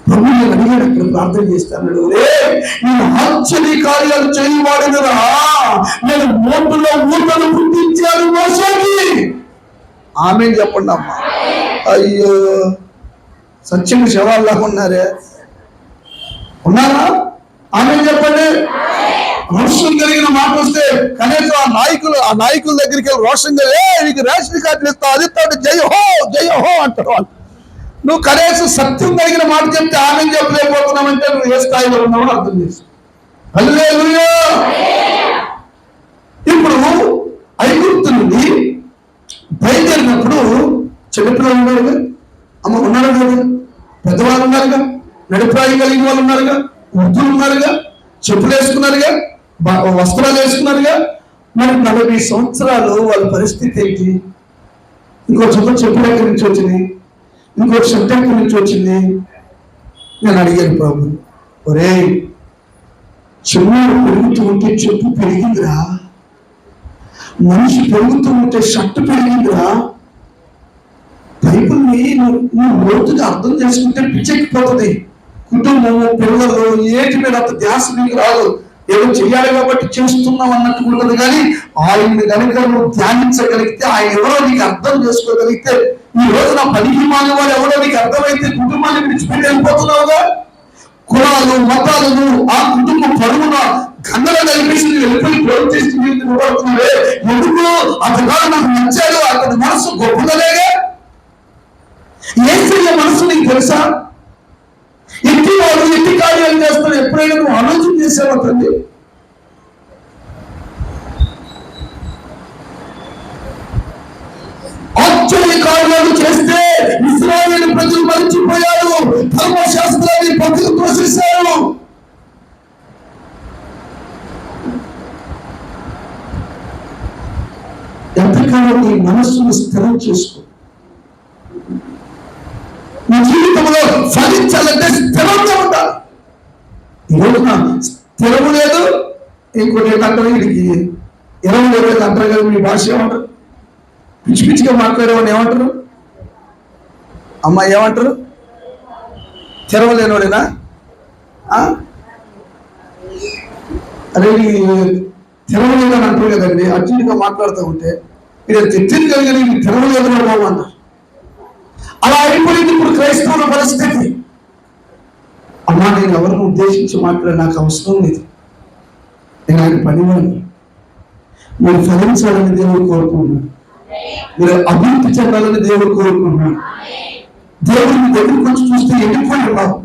ప్రభు నేను అడిగాడు, అక్కడ ప్రార్థన చేస్తాను. నేను ఆశ్చర్య కార్యాలు చేయవాడినరా, నేను మోటులో ఊటను పుట్టించాను మోసేకి. ఆమె చెప్పండి అమ్మా. అయ్యో సత్యం శవాల్లాగా ఉన్నారే, ఉన్నారా? ఆమె చెప్పండి. రోషం కలిగిన మాట వస్తే కనీసం ఆ నాయకుల దగ్గరికి వెళ్ళి రోషం కలిగి నీకు రేషన్ కార్డులు ఇస్తా, అది ఇస్తాడు, జయ హో అంటారు వాళ్ళు. నువ్వు కనీసం సత్యం కలిగిన మాట చెప్తే ఆమె చెప్పలేకపోతున్నామంటే నువ్వు ఏ స్థాయిలో ఉన్నావో అర్థం చేసి. హల్లెలూయా. ఇప్పుడు ఐగుప్తు నుండి బయలుదేరినప్పుడు చిన్నపిల్లలు ఉన్నారుగా, అమ్మ ఉన్నారు కదా, పెద్దవాళ్ళు ఉన్నారుగా, నడిప్రాయం కలిగిన వాళ్ళు ఉన్నారుగా, వృద్ధులు ఉన్నారుగా, చెప్పులు వేసుకున్నారుగా, వస్త్రాలు వేసుకున్నారుగా. మరి 40 సంవత్సరాలు వాళ్ళ పరిస్థితి ఏంటి? ఇంకో చెప్పులు ఎక్కడి నుంచి వచ్చినాయి, ఇంకో షర్ట్ ఎక్కడి నుంచి వచ్చింది? నేను అడిగాను ప్రభు, ఒరే చిన్నాడు పెరుగుతూ ఉంటే చెప్పు పెరిగిందిరా, మనిషి పెరుగుతూ ఉంటే షర్ట్ పెరిగిందిరా. బైబిల్ని నువ్వు లోతుగా అర్థం చేసుకుంటే పిచ్చెక్కిపోతుంది. కుటుంబము, పిల్లలు ఏటి మీద అంత ధ్యాస నీకు రాదు. ఏదో చెయ్యాలి కాబట్టి చేస్తున్నాం అన్నట్టు ఉండదు. కానీ ఆయన్ని కనుక నువ్వు ధ్యానించగలిగితే, ఆయన ఎవరో నీకు అర్థం చేసుకోగలిగితే, ఈ రోజు నా పనికి మాని వాడు ఎవరో నీకు అర్థమైతే కుటుంబాన్ని విడిచిపెట్టి వెళ్ళిపోతున్నావుగా. కులాలు మతాలను ఆ కుటుంబం పరువున గంగలు కల్పించి వెళ్ళిపోయి ప్రోత్సహించి చేసి నిలబడుతున్నావే ఎందుకు? అతను నాకు నచ్చాడు, అతని మనసు గొప్పదలేగా. యేసయ్య మనసు నీకు తెలుసా? ఇంటి వాడు ఇంటి కార్యాలు చేస్తాడు. ఎప్పుడైనా నువ్వు ఆలోచన చేసావా తండ్రి? ఆశ్చర్య కార్యాలు చేస్తే ఇశ్రాయేలు ప్రజలు మరిచిపోయారు, ధర్మశాస్త్రాన్ని పక్కకు తోసేశారు. ఎంతకాలం నీ మనస్సును స్థిరం చేసుకో. నీ జీవితంలో ఫలించాలంటే స్థిరంగా ఉండాలి. ఈ రోజున స్థిరము లేదు, ఇంకోటి ఏంటంటారు, వీడికి 20 అంటారు కదా. మీ భాష ఏమంటారు? పిచ్చి పిచ్చిగా మాట్లాడేవాడిని ఏమంటారు? అమ్మ ఏమంటారు? తెరవలేనోడేనా? అరే తెరవలేదని అంటారు కదండి. అర్జెంటుగా మాట్లాడుతూ ఉంటే ఇది తెచ్చింది కలిగి తెరవలేదు బాబు అంటారు. అలా అయిపోయింది ఇప్పుడు క్రైస్తవుల పరిస్థితి. అమ్మా నేను ఎవరిని ఉద్దేశించి మాట్లాడే నాకు అవసరం లేదు. నేను ఆయన పనివాడిని. మీరు ఫలించాలని దేవుడు కోరుకుంటున్నాను, మీరు అభివృద్ధి చెందాలని దేవుడు కోరుకుంటున్నాను. దేవుడు మీ దగ్గరికి వచ్చి చూస్తే ఎండిపోయి ఉన్నావు,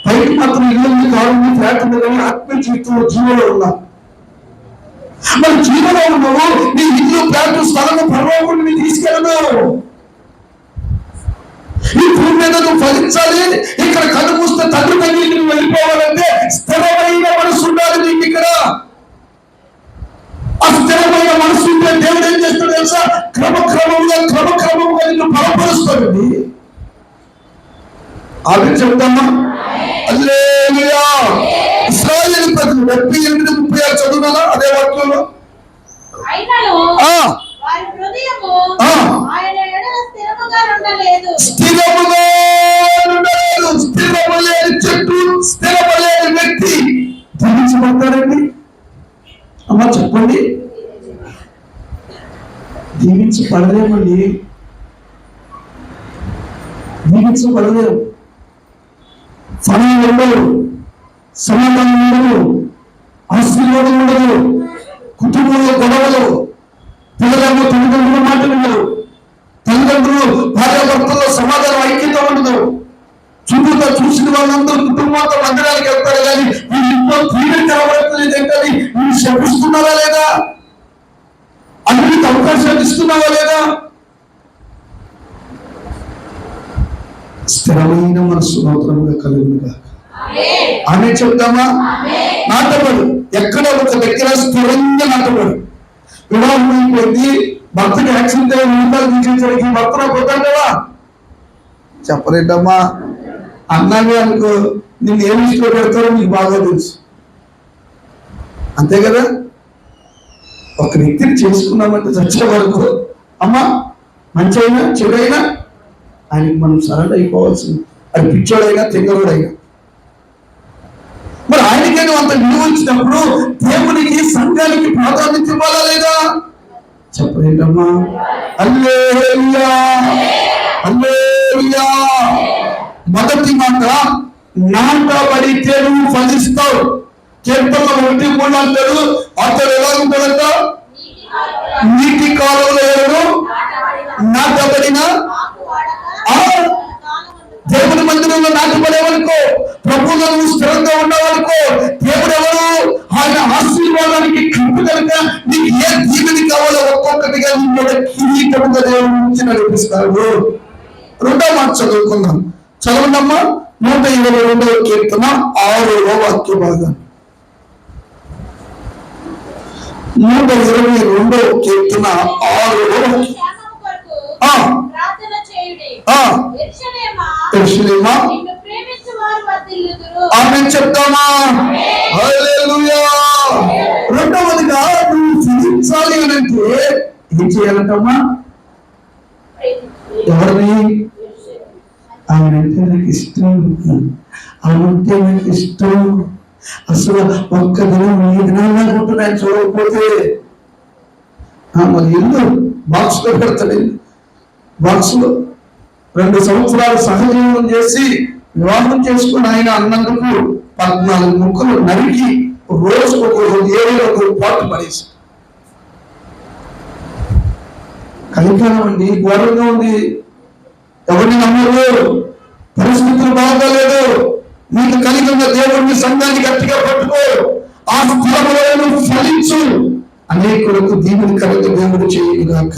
పైకి మాత్రం ఇల్లు కారు ఫ్లాట్ ఉంది కానీ ఆత్మీయ జీవితంలో జీవోలో ఉన్నా. మరి జీవోలో ఉన్నావు, నీ ఇల్లు ఫ్లాట్ స్థలము పరలోకం నీ తీసుకెళ్ళను. ఈ భూమి మీద నువ్వు ఫలించాలి. ఇక్కడ కళ్ళు మూస్తే తండ్రి దగ్గరికి నువ్వు వెళ్ళిపోవాలంటే స్థిరమైన మనసు ఉండాలి నీకు. ఇక్కడ ఆ స్థిరమైన మనసు ఉంటే దేవుడు ఏం చేస్తాడు తెలుసా? క్రమక్రమంగా నిన్ను బలపరుస్తాడండి. ఆమె చెప్తామా? హల్లెలూయా. ఇశ్రాయేలు ప్రజలు 78:36 చదువునా అదే వాక్యంలో. స్థిరపడలేని చెట్టు, స్థిరపడలేని వ్యక్తి దీవించబడతారండి. అమ్మా చెప్పండి, దీవించబడలేమండి. దీవించబడలేరు. ఫలం ఉండదు, సమాధానం ఉండదు, ఆశీర్వాదం ఉండదు, కుటుంబంలో గొడవలు, పిల్లలు తల్లిదండ్రుల మాట వినరు, తల్లిదండ్రులు భార్యాభర్తల్లో సమాధానం ఐక్యత ఉండదు. చుట్టూతో చూసిన వాళ్ళందరూ కుటుంబంతో మందిరానికి వెళ్తారు కానీ వీళ్ళు ఇంట్లో క్రీడలు కనబడలేదు ఏంటని వీళ్ళు శపిస్తున్నారా లేదా? అన్నిటికీ అవకాశాలు ఇస్తున్నావా లేదా? స్థిరమైన మనసు నూతనంగా కలుగునుగా. ఆమె చెప్తామా? నాటబడు. ఎక్కడ ఒక దగ్గర స్థిరంగా నాటబడు. వివాహం అయిపోయింది, భర్తకి యాక్సిడెంట్ అయ్యి నిమిషాలు తీసేసరికి భర్త పోతాడేవా? చెప్పలేదమ్మా. అన్నాగా అనుకో, నిన్ను ఏమి ఇష్టపడతారో నీకు బాగా తెలుసు, అంతే కదా? ఒక వ్యక్తిని చేసుకున్నామంటే చచ్చే వరకు అమ్మా మంచి అయినా చెడైనా ఆయనకి మనం సరెండర్ అయిపోవాల్సింది. అది పిచ్చోడైనా తెంగరోడైనా. మరి ఆయనకే నువ్వు అంత విలువ ఇచ్చినప్పుడు దేవునికి సంఘానికి ప్రాధాన్యత ఇవ్వాలా లేదా? చెప్పలేదమ్మా. హల్లెలూయా, హల్లెలూయా. మొదటి మాట, నాటబడితే నువ్వు ఫలిస్తావు. కీర్తనలో 1:3 అంటాడు, అతడు ఎలా ఉంటాడంట? నీటి కాలంలో ఎవరు నాటబడిన దేవుని మందిరంలో నాటబడేవనుకో, ప్రభువులో నువ్వు స్థిరంగా ఉండవనుకో, దేవుడు ఎవరు? ఆయన ఆశీర్వాదానికి కృప కనుక నీకు ఏ దీవెని కావాలో ఒక్కొక్కటిగా నిన్ను కిరీటముగా దేవుడు నుంచి నడిపిస్తాడు. రెండో మాట చదువుకుందాం. చదవండమ్మా. 122వ కీర్తన 6వ వాక్య భాగం. 122వ కీర్తన 6వ వాక్యం. ఆమె చెప్తామా? హల్లెలూయా. రెండవదిగా నువ్వు ఫలించాలి అని అంటే ఏం చేయాలంటమ్మా? ఎవరిని? ఆయనంటే నాకు ఇష్టం, ఆయనంటే నాకు ఇష్టం. అసలు ఒక్క దినం 3 దినాలు అనుకుంటున్నాను చూడకపోతే. మరి ఇల్లు బాక్స్ లో పెడతాడు. బాక్స్ లో 2 సంవత్సరాలు సహజీవనం చేసి వివాహం చేసుకుని ఆయన అన్నందుకు 14 ముక్కలు నరికి రోజుకు ఒక పాటు పడేసి. కలికాలం అండి, ఘోరంగా ఉంది. ఎవరిని నమ్మరు, పరిస్థితులు బాగోలేదు. నీకు కలిగిన దేవుడిని సంఘాన్ని గట్టిగా పట్టుకో, ఆ స్థలంలో ఫలించు, అనేకులకు దీవుని కలిగ దేవుడు చేయగాక.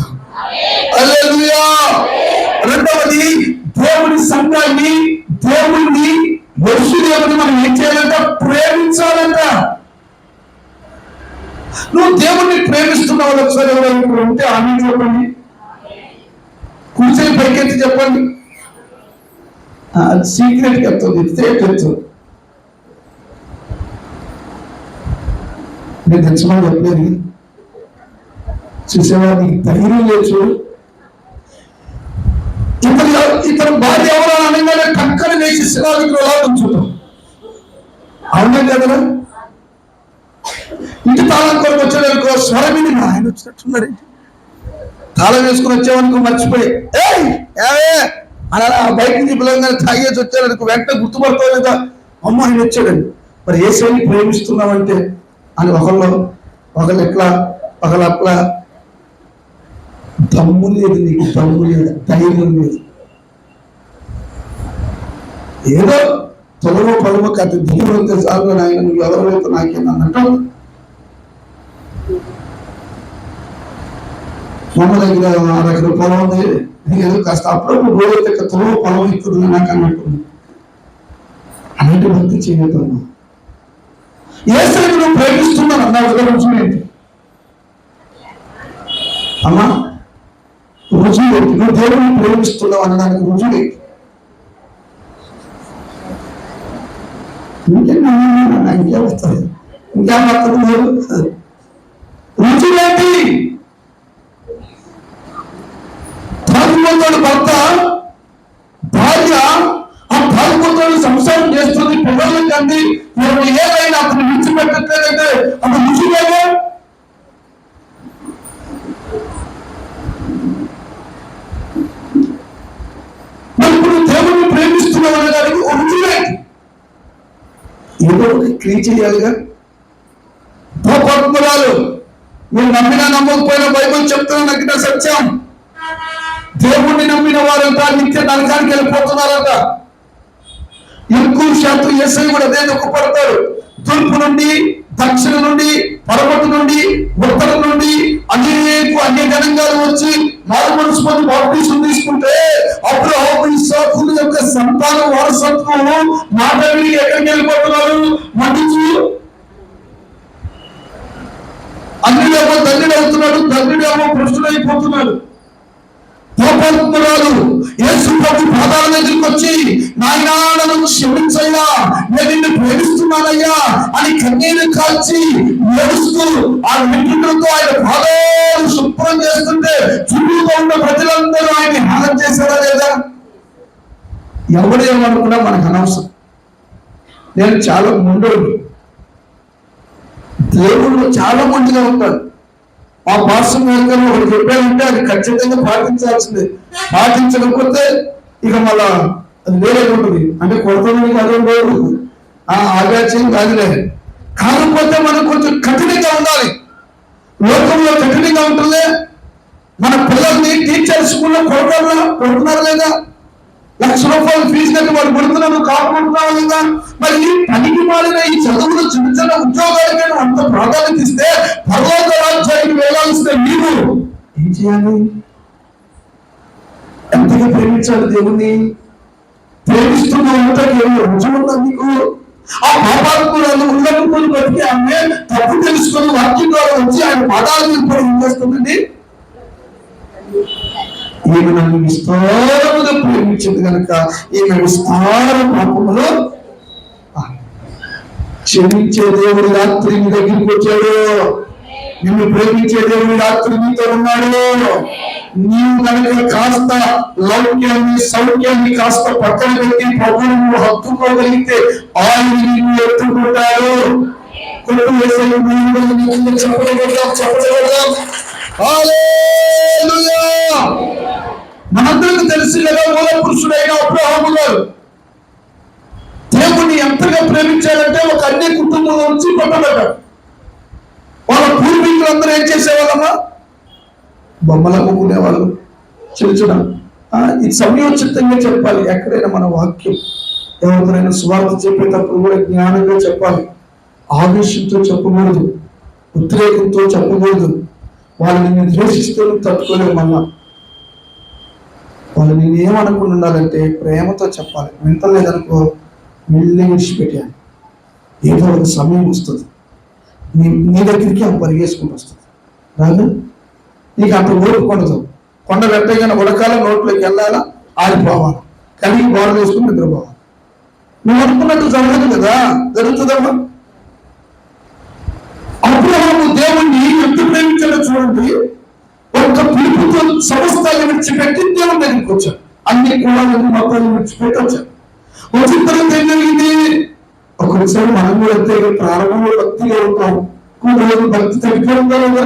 హల్లెలూయా. రెండవది, దేవుని సంఘాన్ని, దేవుణ్ణి, వరుసదేవుని మనం ఏం చేయాలంట? ప్రేమించాలంట. నువ్వు దేవుణ్ణి ప్రేమిస్తున్నావు. ఒకసారి ఎవరైనా ఉంటే ఆమె చెప్పండి, కూర్చొని పైకెత్తి చెప్పండి. అది సీక్రెట్ చెప్తుంది, స్టేట్ చెప్తుంది. నేను తెచ్చమని చెప్పలేదు. చూసేవా, నీకు ధైర్యం లేదు. ఇతను భార్య ఎవరో అనగానే టక్కన వేసి శిలావిగ్రహం ఎలా ఉంచుతాం. అవునా కదా? ఇంటి తాళం కొరకు వచ్చేదనుకో, స్వరమిని ఆయన వచ్చినట్టున్నాడు. తాళం వేసుకుని వచ్చేవనుకో మర్చిపోయి అలా బయట నుంచి పిల్లలు తాగేసి వచ్చారనుకో వెంటనే గుర్తుపడతావు లేదా? అమ్మ ఆయన వచ్చాడండి. మరి ఏ శైలి ప్రేమిస్తున్నామంటే అని ఒకళ్ళు ఎట్లా అట్లా. దమ్ము లేదు నీకు, దమ్ము లేదు, ధైర్యం లేదు. ఏదో తొలగో పొలమో కథ దిగువంతే చాలు నాయన, నువ్వు ఎవరైతే నాకేనన్నట్టు మొన్న దగ్గర 6 ఎకరాల పొలం ఉంది, ఏదో కాస్త అప్పుడప్పుడు రోజైతే తొలగో పొలం ఎక్కుతుంది నాకు అన్నట్టు అలాంటి భక్తి చేయగలను. యేసుని నువ్వు ప్రేమిస్తున్నాను అన్నావు కదా, రుజువు ఏంటి అమ్మా? రుజువు ఏంటి? నువ్వు దేవుడిని ప్రేమిస్తున్నావు అనడానికి రుజువు ఏంటి? ఇంకేం వస్తుంది? ఇంకేం వస్తుంది? రుజువు ఏంటి? తాగుబోతుడు భర్త భార్య ఆ తాగుబోతుడు సంసారం చేస్తుంది, పిల్లలు కంది, ఏదైనా అతను విడిచిపెట్టట్లేదంటే అతను రుజువేగా? మరి ఇప్పుడు దేవుడిని ప్రేమిస్తున్నావు అనడానికి రుజువే. ఏదో ఒక క్రియ చేయాలిగా. పాపాత్మురాలు, మీరు నమ్మినా నమ్మకపోయినా బైబిల్ చెప్తున్నా నాకు సత్యం, దేవుణ్ణి నమ్మిన వారంతా నిత్య నరకానికి వెళ్ళిపోతున్నారట. ఎక్కువ శాతం యేసయ్య కూడా అదే దుఃఖపడతాడు. తూర్పు నుండి, దక్షిణ నుండి, పడమటి నుండి, ఉత్తరం నుండి అన్ని జనాంగాలు వచ్చి మారు మనసు పొంది బాప్టిజం తీసుకుంటే అబ్రహాము ఇస్సాకుల యొక్క సంతాన వారసత్వం మాట విని ఎక్కడికి వెళ్ళిపోతున్నారు? మండించు అన్నిడేమో ధన్యుడవుతున్నాడు, ధన్యుడేమో భ్రష్టుడైపోతున్నాడు. పాపాత్మురాలు యేసు ప్రభు పాదాల దగ్గరికి వచ్చి, నాయనా నన్ను క్షమించయ్యా, నేను నిన్ను ప్రేమిస్తున్నానయ్యా అని కన్నీరు కాల్చి ఏడుస్తూ ఆ వెంట్రుకలతో ఆయన పాదాలు శుభ్రం చేస్తుంటే చుట్టూతో ఉన్న ప్రజలందరూ ఆయన హేళన చేశారా లేదా? ఎవడేమనుకున్నా మనకు అనవసరం. నేను చాలా మొండోడు, దేవుడు చాలా మొండిగా ఉంటాడు. ఆ భాష ఒకటి చెప్పారంటే అది ఖచ్చితంగా పాటించాల్సిందే. పాటించకపోతే ఇక మళ్ళా అది వేరే ఉంటుంది. అంటే కొడుతుంది అదే లేదు, ఆగాచ్యం కాదులే. కాకపోతే మనం కొంచెం కఠినంగా ఉండాలి. లోకంలో కఠినంగా ఉంటుంది. మన పిల్లల్ని టీచర్ స్కూల్లో కొడుతున్నారు లేదా? ₹1,00,000 ఫీజు కట్టి వాళ్ళు కొడుతున్నారు, కాపాడుతున్నావు లేదా? మరి పనికి మారిన ఈ చదువులు చిన్న చిన్న ఉద్యోగాలకైనా అంత ప్రాధాన్యత ఇస్తే పరలోక రాజ్యానికి వెళ్ళాల్సిన నీవు ఏం చేయాలి? ఎంతగా ప్రేమించాలి దేవుణ్ణి? ప్రేమిస్తున్న ఉంటకి రుజువు ఉందా నీకు? ఆ పాపాత్మురాలు ఉన్నప్పుడు బతికి ఆమె తప్పు తెలుసుకొని వాక్యం ద్వారా వచ్చి ఆయన పాదాలు ఇప్పుడు ఏం చేస్తుందండి? ఈమె నన్ను విస్తారముగా ప్రేమించింది కనుక ఈమె విస్తార పాపములో క్షమించే దేవుడి రాత్రి నీ దగ్గరికి వచ్చాడు. నిన్ను ప్రేమించే దేవుడి రాత్రి నీతో ఉన్నాడు. నీవు కనుక కాస్త లౌక్యాన్ని సౌఖ్యాన్ని కాస్త పక్కన పెట్టి ప్రభువు నువ్వు హత్తుకోగలిగితే ఆయన నిన్ను ఎత్తుకుంటాడు. చెప్పగలుగుతాం. మనందరికి తెలిసి కదా మూల పురుషుడైన అబ్రహాము గారు దేవుణ్ణి ఎంతగా ప్రేమించారంటే ఒక అన్ని కుటుంబం నుంచి పట్టబడ్డాడు. వాళ్ళ పూర్వీకులందరూ ఏం చేసేవాళ్ళమ్మా? బొమ్మలు అమ్ముకునేవాళ్ళు. చిన్న ఇది సమయోచితంగా చెప్పాలి. ఎక్కడైనా మన వాక్యం ఎవరికైనా స్వార్థ చెప్పేటప్పుడు కూడా జ్ఞానంగా చెప్పాలి. ఆవేశంతో చెప్పకూడదు, ఉద్రేకంతో చెప్పకూడదు. వాళ్ళు నిన్ను ద్వేషిస్తూ తట్టుకోలేవు. మళ్ళా వాళ్ళు నేను ఏమనుకుని ఉండాలంటే ప్రేమతో చెప్పాలి. వింటలేదనుకో మెల్లి విడిచిపెట్టాను. ఏదో ఒక సమయం వస్తుంది, నీ దగ్గరికి ఆమె పరిగేసుకుంటూ వస్తుంది. రాదు నీకు అంత ఊరుకుండదు. కొండ వెంటగానే ఉడకాల నోట్లోకి వెళ్ళాలా, ఆరిపోవాలి, కలిగి గోడ వేసుకుని నిద్రపోవాలి. నువ్వు అనుకున్నట్టు జరగదు కదా, జరుగుతుందమ్మా. అబ్రహాము దేవుణ్ణి ఎంత ప్రేమించాడో చూడండి. ఒక్క పిలుపుతో సమస్తాన్ని విడిచిపెట్టి దేవుని దగ్గరికి వచ్చాడు. అన్ని కులాలను మతాలను విడిచిపెట్టి వచ్చాడు. వచ్చిన తర్వాత ఏం జరిగింది? ఒకసారి మనం కూడా అంతే, ప్రారంభంలో భక్తిగా ఉంటాం, కొన్ని రోజులు భక్తి తగ్గిపోతుందా లేదా?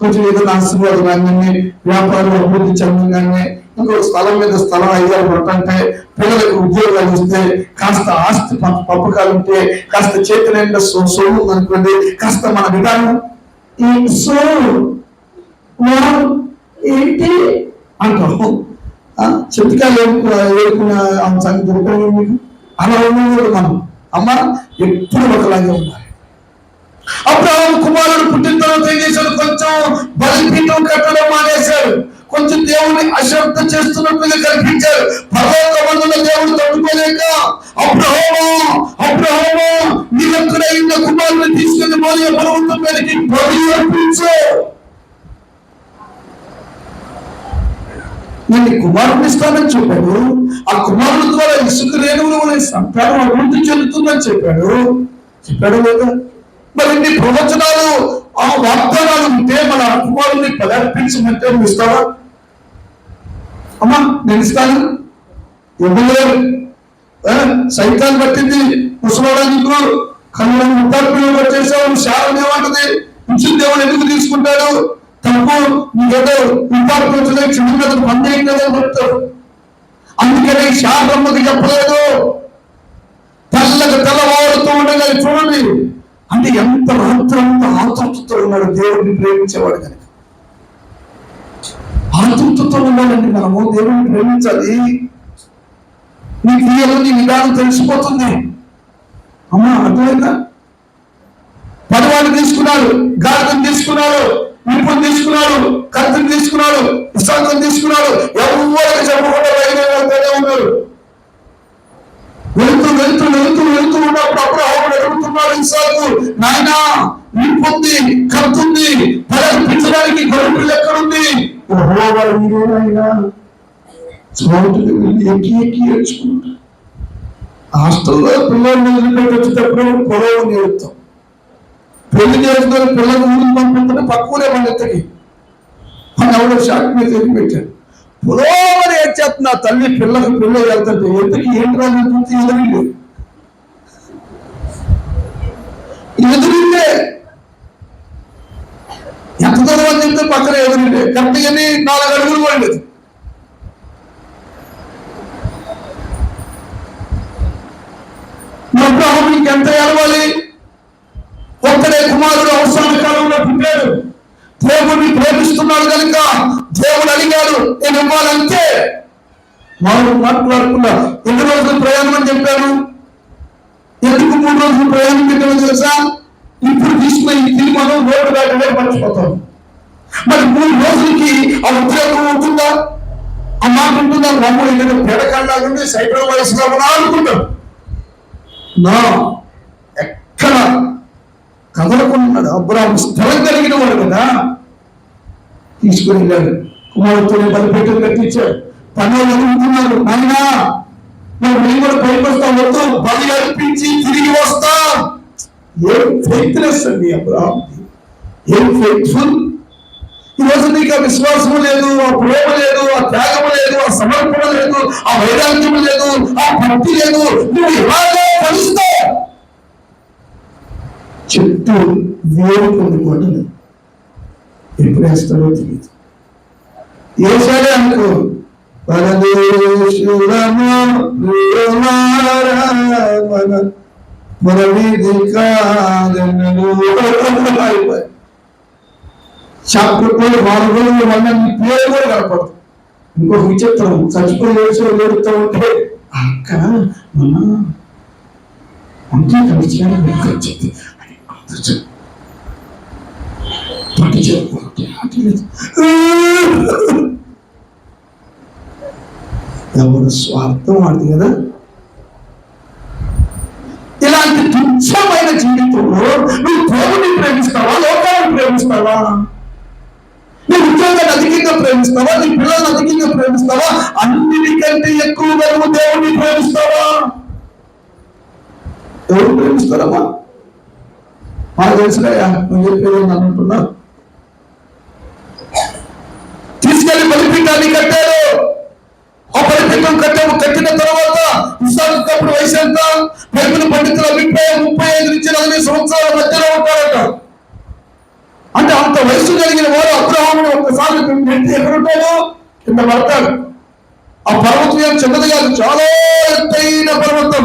కొంచెం ఏదైనా ఆశీర్వాదం కానీ, వ్యాపారం అభివృద్ధి చెందంగానే, ఇంకో స్థలం మీద స్థలం 5 పట్టంటే, పిల్లలకు ఉద్యోగాలు ఇస్తే, కాస్త ఆస్తి పంపకాలు ఉంటే, కాస్త చేతి నిండా సొమ్ము అనుకోండి, కాస్త మన విధానం ఏంటి అంటాం. చెట్టుకాయలు ఏడుకున్న సంగతి దొరకలేదు మీకు. అలా ఉండకూడదు మనం. అమ్మ ఎప్పుడు ఒకలాగే ఉండాలి. అబ్రహాము కుమారుడు పుట్టిన తర్వాత ఏం చేశాడు? కొంచెం బలిపీఠం కట్టడం మానేశాడు. కొంచెం దేవుని అశ్రద్ధ చేస్తున్నట్టుగా కనిపించారు. పర్వతమందుల దేవుడు తట్టుకోలేక అబ్రహాము నీవెక్కడైన కుమారుని తీసుకుని పోయి పర్వతం మీదకి బలి అర్పించు, నేను కుమారుని ఇస్తానని చెప్పాడు. ఆ కుమారుడు ద్వారా ఇసుక రేణువుల సంతానం అభివృద్ధి చెందుతుందని చెప్పాడు లేదా? మరి నీ ప్రవచనాలు ఆ వాగ్దానాలు ఉంటే మన కుమారుని పదార్పించమంటే నువ్వు ఇస్తావా? అమ్మా నేను ఇస్తాను. ఇవ్వలేరు. సైతాన్ని పట్టింది ముసలాడానికి కన్నులను ముద్దార్పులు పట్టేసావు. శారం ఏమంటది? ఇచ్చిన దేవుడు ఎందుకు తీసుకుంటాడు? తప్పు నీకేదో ముద్దార్పులు చిన్న పని చేయలేదని చెప్తాడు. అందుకని శారమ్మకి చెప్పలేదు. తెల్లవారుతూ ఉండగా చూడండి, అంటే ఎంత రాత్రంత ఆతృతతో ఉన్నాడు దేవుడిని ప్రేమించేవాడు కనుక. ఆతృతతో ఉండాలండి మనము దేవుడిని ప్రేమించాలి. నీ క్రియలు నీ విధానం తెలిసిపోతుంది. అమ్మా అర్థమైందా? పదవాడిని తీసుకున్నాడు, గాడిదని తీసుకున్నాడు, నిపుణుని తీసుకున్నాడు, కత్తిని తీసుకున్నాడు, విశాఖను తీసుకున్నాడు. ఎవరికి చెప్పకుండా వెళ్తూనే ఉన్నారు. వెళుతూ ఉన్నప్పుడు అబ్రహాము అడుగుతున్నాడు ఇస్సాకు, నాయనా నింపుంది, కత్తుంది, పరీక్షించడానికి గొర్రెపిల్ల ఎక్కడుంది? చోటుకి వెళ్ళి ఎక్కి ఏడ్చుకుంటా. హాస్టల్లో పిల్లల్ని వదిలిపెట్టి వచ్చేటప్పుడు పొడవు నేర్పుతాం. పెళ్లి చేసుకుని పిల్లలు ఊరికి పంపిస్తుంటే పక్కనే మన ఎత్తకి మన ఎవరో షాక్ మీద ఎత్తి పెట్టాడు. పొలవని ఏడ్చేస్తున్నా తల్లి పిల్లలు వెళ్తుంటే ఎందుకు ఏంటి ఎదురుండే ఎంత దూరం అని చెప్తే పక్కన ఎదురుండే కరెక్ట్గాని 4 అడుగులు కూడా లేదు. అబ్రహాము ఇంకెంత ఏడవాలి? ఒక్కడే కుమారుడు అవసరాల కాలంలో పుట్టాడు. దేవుడిని ప్రేమిస్తున్నాడు కనుక దేవుడు అడిగాడు, నేను ఇవ్వాలంటే వాడు మాట్లాడకుండా. ఎన్ని రోజులు ప్రయాణం అని చెప్పాను? ఎందుకు 3 రోజులు ప్రయాణం పెట్టామో తెలుసా? ఇప్పుడు తీసుకుని తిరిగి మనం రోడ్డు దాటనే మర్చిపోతాం. మరి 3 రోజులకి ఆ ఉద్యోగం ఉంటుందా? ఆ మాట ఉంటుందా? అమ్మ ఏదైనా పేడకాళ్ళలాగుండి సైకిల్ వయసులో అనుకుంటాం. నా ఎక్కడ కదలకున్నాడు. అబ్రాహాము స్థలం కలిగిన వాడు కదా. తీసుకుని వెళ్ళాడు. కుమారుడితోనే బలిపీఠం కట్టించాడు. పనులు అనుకుంటున్నారు, నాయనా మేము కూడా పైకి వస్తాం, వద్దు బలి అర్పించి తిరిగి వస్తాం. ఏం ఫెయిత్నెస్ అండి అబ్రహాముది, ఏం ఫెయిత్ఫుల్. ఈరోజు నీకు ఆ విశ్వాసము లేదు, ఆ ప్రేమ లేదు, ఆ త్యాగము లేదు, ఆ సమర్పణ లేదు, ఆ వైరాగ్యము లేదు, ఆ భక్తి లేదు. నువ్వు ఇలాగే ఫలిస్తావు. చెట్టు వేరు పొందుకోవటం ఎప్పుడు వేస్తాడో తెలియదు. వేసాడే అనుకో చాపలు 4 రోజులు వల్ల నీ పేరు కూడా కనపడదు. ఇంకొక విచిత్రం, చచ్చిపోయి ఏడుస్తూ ఉంటే అక్క అంతే కలిసినా వచ్చింది పట్టి చెప్పుకుంటే ఎవరు స్వార్థం వాడిది కదా. ఇలాంటి తుచ్చమైన జీవితంలో నువ్వు దేవుడిని ప్రేమిస్తావా, లోకాన్ని ప్రేమిస్తావా? నీ ఉద్యోగాన్ని అధికంగా ప్రేమిస్తావా, నీ పిల్లల్ని అధికంగా ప్రేమిస్తావా, అన్నిటికంటే ఎక్కువగా నువ్వు దేవుడిని ప్రేమిస్తావా? ఎవరు ప్రేమిస్తారమ్మా? మాకు తెలుసులయ్యా, నువ్వు చెప్పేది అనుకుంటున్నా. తీసుకెళ్లి బలిపీఠాన్ని కట్టారు. ఆ బలిపీఠం కట్టిన తర్వాత ఇస్సాకు అప్పుడు వయసు ఎంత? బైబిల్ పండితుల అభిప్రాయం 35 నుంచి 40 సంవత్సరాల మధ్యలో ఉంటారట. అంటే అంత వయసు కలిగిన వారు అబ్రహామును ఒక్కసారి ఎక్కడుంటాడు? కింద పడతాడు. ఆ పర్వతం ఏం చిన్నది కాదు, చాలా ఎత్తైన పర్వతం.